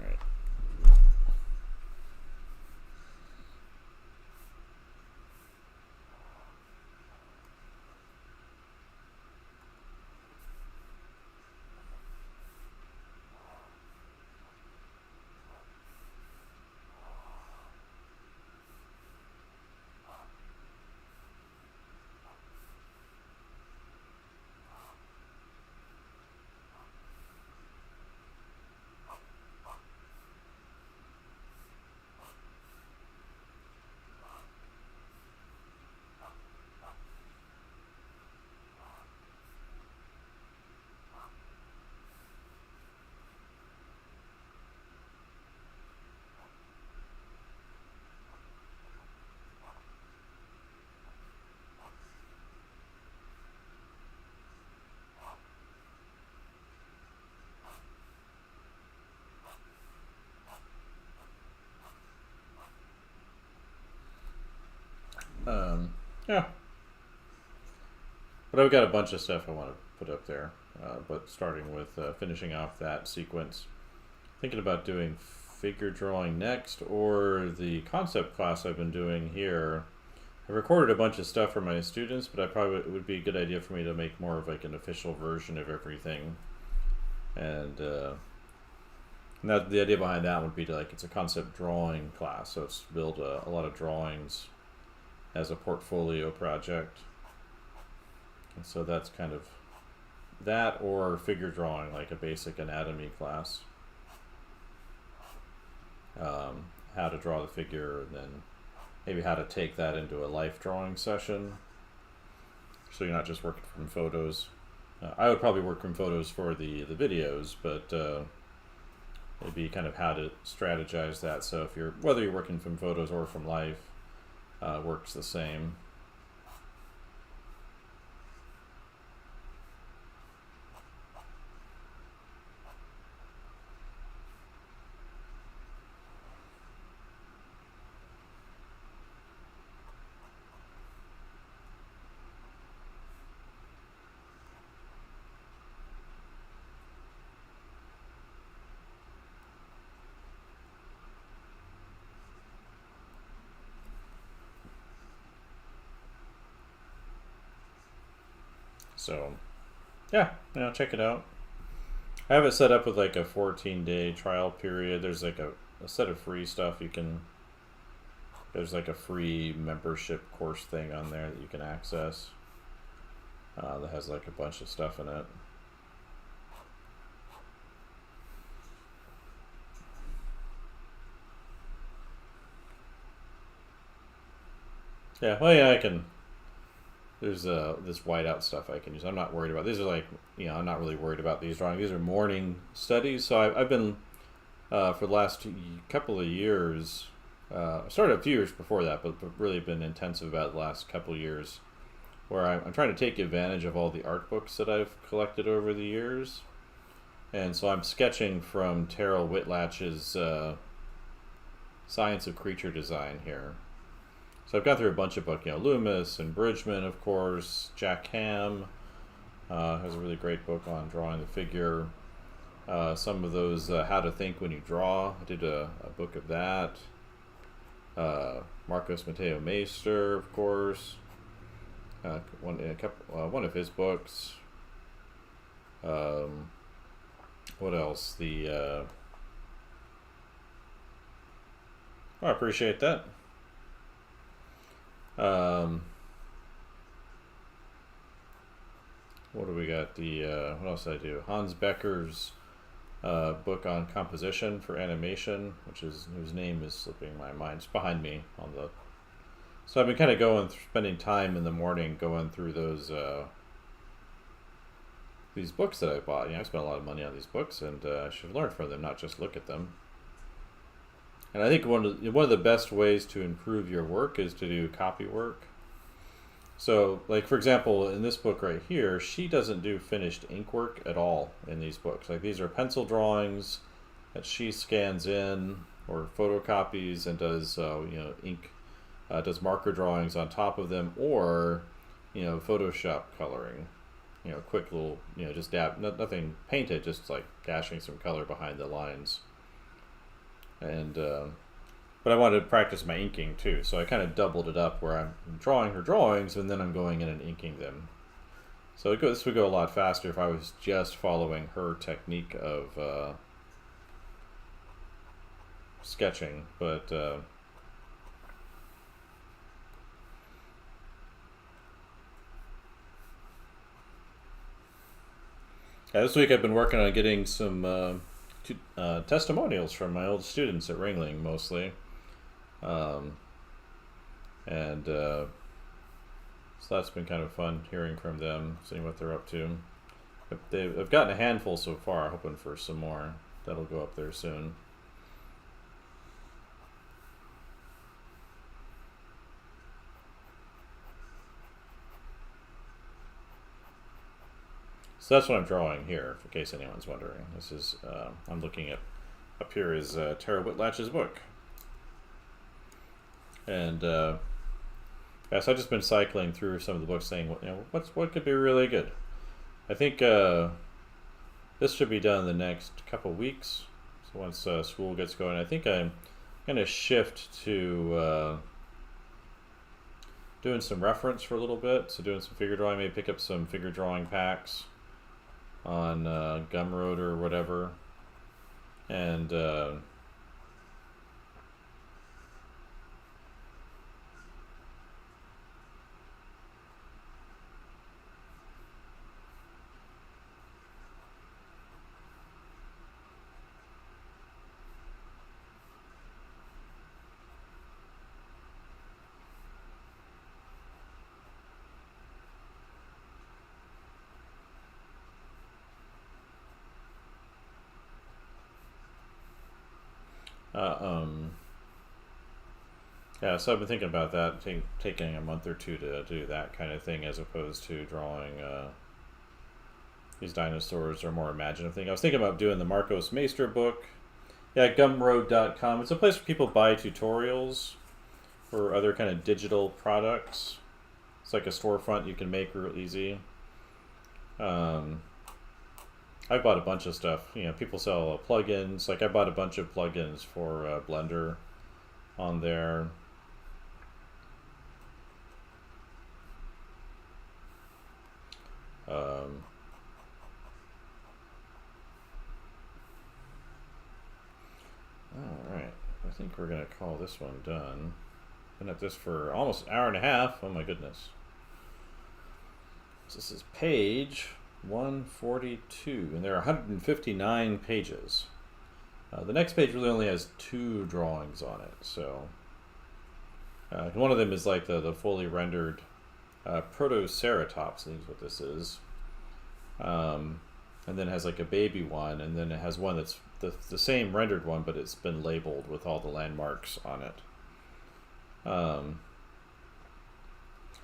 Yeah. But I've got a bunch of stuff I want to put up there. But starting with finishing off that sequence. Thinking about doing figure drawing next, or the concept class I've been doing here. I recorded a bunch of stuff for my students, but it would be a good idea for me to make more of like an official version of everything. And the idea behind that would be to it's a concept drawing class, so it's build a lot of drawings as a portfolio project. And so that's kind of that, or figure drawing, like a basic anatomy class. How to draw the figure, and then maybe how to take that into a life drawing session. so you're not just working from photos. I would probably work from photos for the videos, but it'd be kind of how to strategize that. So if you're whether you're working from photos or from life, works the same. So, yeah, check it out. I have it set up with like a 14-day trial period. There's like a set of free stuff you can. There's like a free membership course thing on there that you can access. That has like a bunch of stuff in it. Yeah, well, yeah, I can. There's this whiteout stuff I can use. I'm not worried about. These are like, I'm not really worried about these drawings. These are morning studies. So I've been for the last couple of years. I started a few years before that, but really been intensive about the last couple of years, where I'm trying to take advantage of all the art books that I've collected over the years, and so I'm sketching from Terryl Whitlatch's Science of Creature Design here. So I've gone through a bunch of books, Loomis and Bridgman, of course. Jack Ham has a really great book on drawing the figure. Some of those, How to Think When You Draw. I did a book of that. Marcos Mateo Meister, of course. One of his books. What else? I appreciate that. What do we got? What else did I do? Hans Becker's book on composition for animation, whose name is slipping my mind. It's behind me on the. So I've been kind of spending time in the morning going through these books that I bought. I spent a lot of money on these books, and I should learn from them, not just look at them. And I think one of the best ways to improve your work is to do copy work. So, like for example, in this book right here, she doesn't do finished ink work at all in these books. Like these are pencil drawings that she scans in or photocopies and does ink, does marker drawings on top of them, or Photoshop coloring. Quick little just dab, nothing painted, just like dashing some color behind the lines. And but I wanted to practice my inking too, so I kind of doubled it up where I'm drawing her drawings and then I'm going in and inking them. So this would go a lot faster if I was just following her technique of sketching. But this week I've been working on getting some testimonials from my old students at Ringling, mostly, and so that's been kind of fun hearing from them, seeing what they're up to. I've gotten a handful so far, hoping for some more. That'll go up there soon. So that's what I'm drawing here, in case anyone's wondering. This is I'm looking at up here is Terryl Whitlatch's book, and so I've just been cycling through some of the books, saying what could be really good. I think this should be done in the next couple weeks. So once school gets going, I think I'm going to shift to doing some reference for a little bit. So doing some figure drawing, maybe pick up some figure drawing packs on Gumroad or whatever, and Uh, um, yeah, so I've been thinking about that, taking a month or two to do that kind of thing as opposed to drawing these dinosaurs or more imaginative thing. I was thinking about doing the Marcos Meister book. Yeah, gumroad.com. It's a place where people buy tutorials for other kind of digital products. It's like a storefront you can make real easy. I bought a bunch of stuff. You know, people sell plugins. Like I bought a bunch of plugins for Blender on there. All right, I think we're gonna call this one done. Been at this for almost an hour and a half. Oh my goodness. So this is page 142, and there are 159 pages. The next page really only has 2 drawings on it, so one of them is like the fully rendered Protoceratops, I think is what this is. And then it has like a baby one, and then it has one that's the same rendered one, but it's been labeled with all the landmarks on it.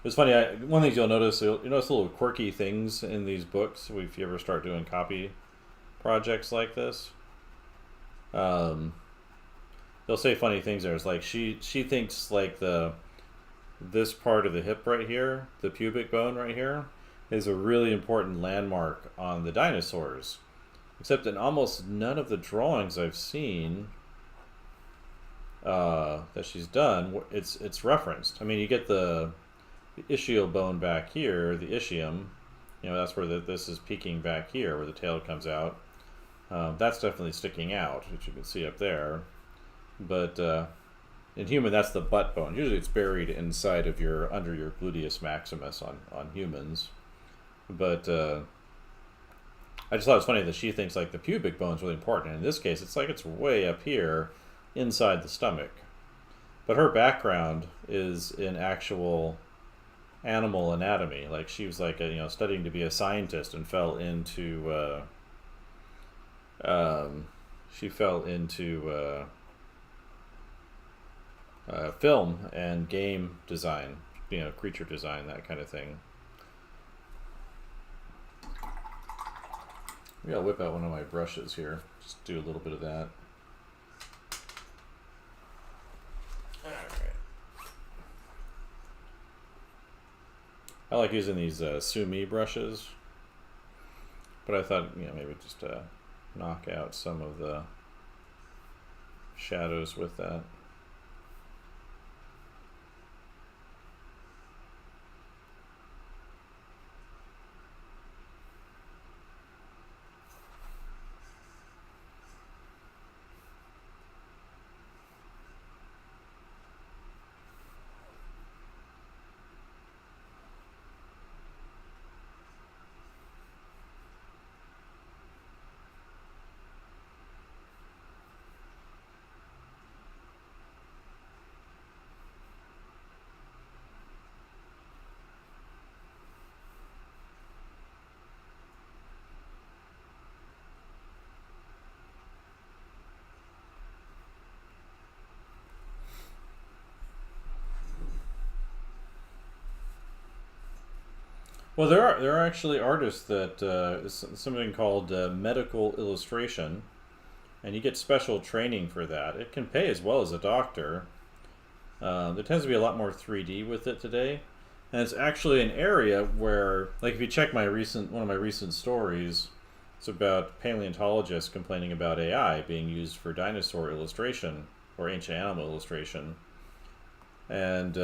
It's funny, one of the things you'll notice little quirky things in these books if you ever start doing copy projects like this. They'll say funny things there. It's like she thinks like this part of the hip right here, the pubic bone right here, is a really important landmark on the dinosaurs. Except in almost none of the drawings I've seen that she's done, it's referenced. I mean, you get the ischial bone back here, the ischium. You know, that's where this is peeking back here, where the tail comes out. That's definitely sticking out, which you can see up there. But in human, that's the butt bone. Usually it's buried inside of under your gluteus maximus on humans. But I just thought it was funny that she thinks like the pubic bone is really important. And in this case, it's like it's way up here inside the stomach. But her background is in actual animal anatomy. Like she was like studying to be a scientist and fell into film and game design, creature design, that kind of thing. Maybe I'll whip out one of my brushes here. Just do a little bit of that. Alright. I like using these Sumi brushes, but I thought maybe just knock out some of the shadows with that. Well, there are actually artists that it's something called medical illustration, and you get special training for that. It can pay as well as a doctor. There tends to be a lot more 3D with it today, and it's actually an area where, like, if you check one of my recent stories, it's about paleontologists complaining about AI being used for dinosaur illustration or ancient animal illustration, and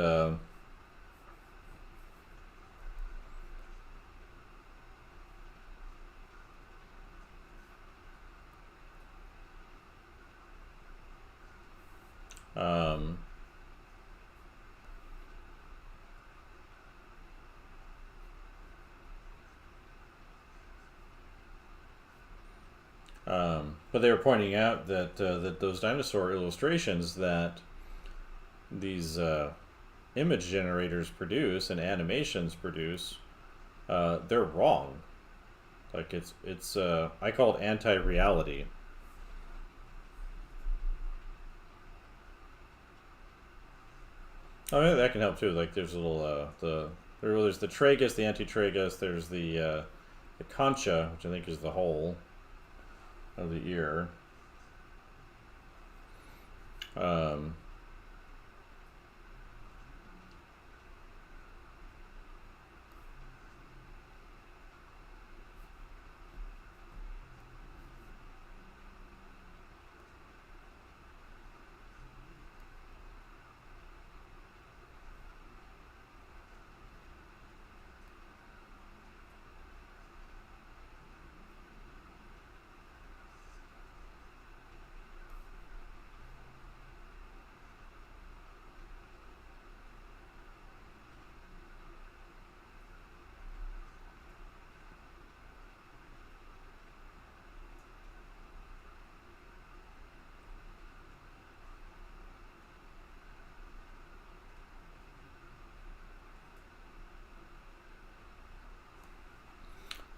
but they were pointing out that those dinosaur illustrations that these image generators produce and animations produce, they're wrong. Like it's I call it anti-reality. Oh, yeah, that can help too. Like there's a little there's the tragus, the antitragus. There's the concha, which I think is the hole of the ear. Um,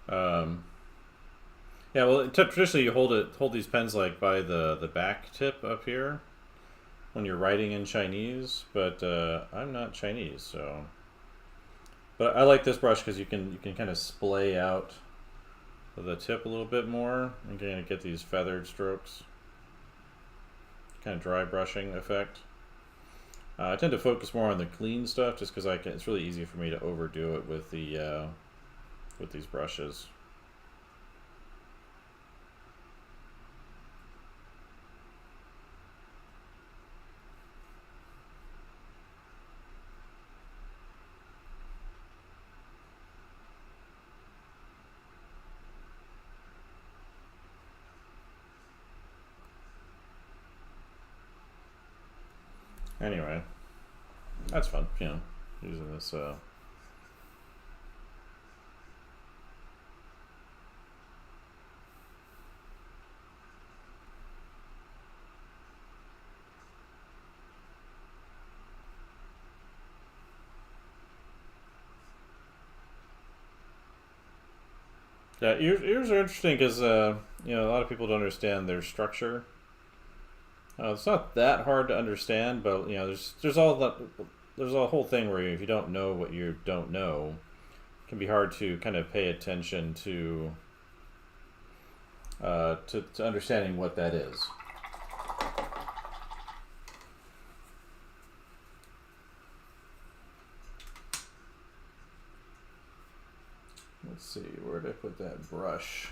um, yeah, well, traditionally you hold these pens like by the back tip up here when you're writing in Chinese, but I'm not Chinese, so. But I like this brush because you can kind of splay out the tip a little bit more and kind of get these feathered strokes, kind of dry brushing effect. I tend to focus more on the clean stuff just because it's really easy for me to overdo it with these brushes. Anyway, that's fun, using this. Yeah, ears are interesting because a lot of people don't understand their structure. It's not that hard to understand, but there's a whole thing where if you don't know what you don't know, it can be hard to kind of pay attention to understanding what that is. Let's see, where did I put that brush?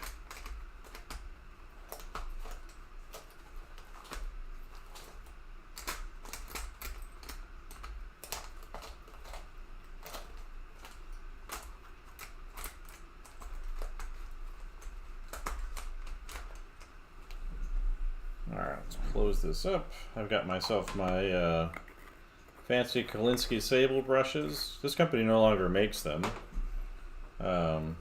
Alright, let's close this up. I've got myself my fancy Kolinsky Sable brushes. This company no longer makes them. And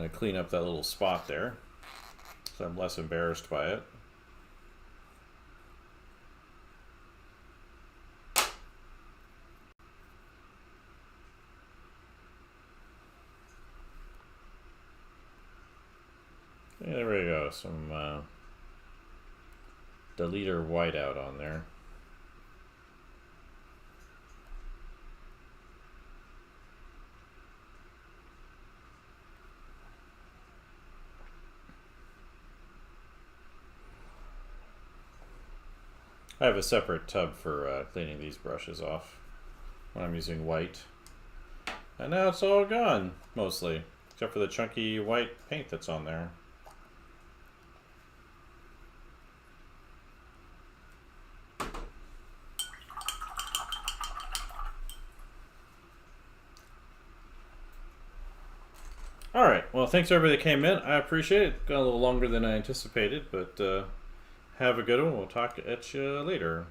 I clean up that little spot there, so I'm less embarrassed by it. Yeah, there we go, some deleter whiteout on there. I have a separate tub for cleaning these brushes off when I'm using white. And now it's all gone, mostly, except for the chunky white paint that's on there. Alright, well, thanks everybody that came in. I appreciate it. Got a little longer than I anticipated, but have a good one. We'll talk at you later.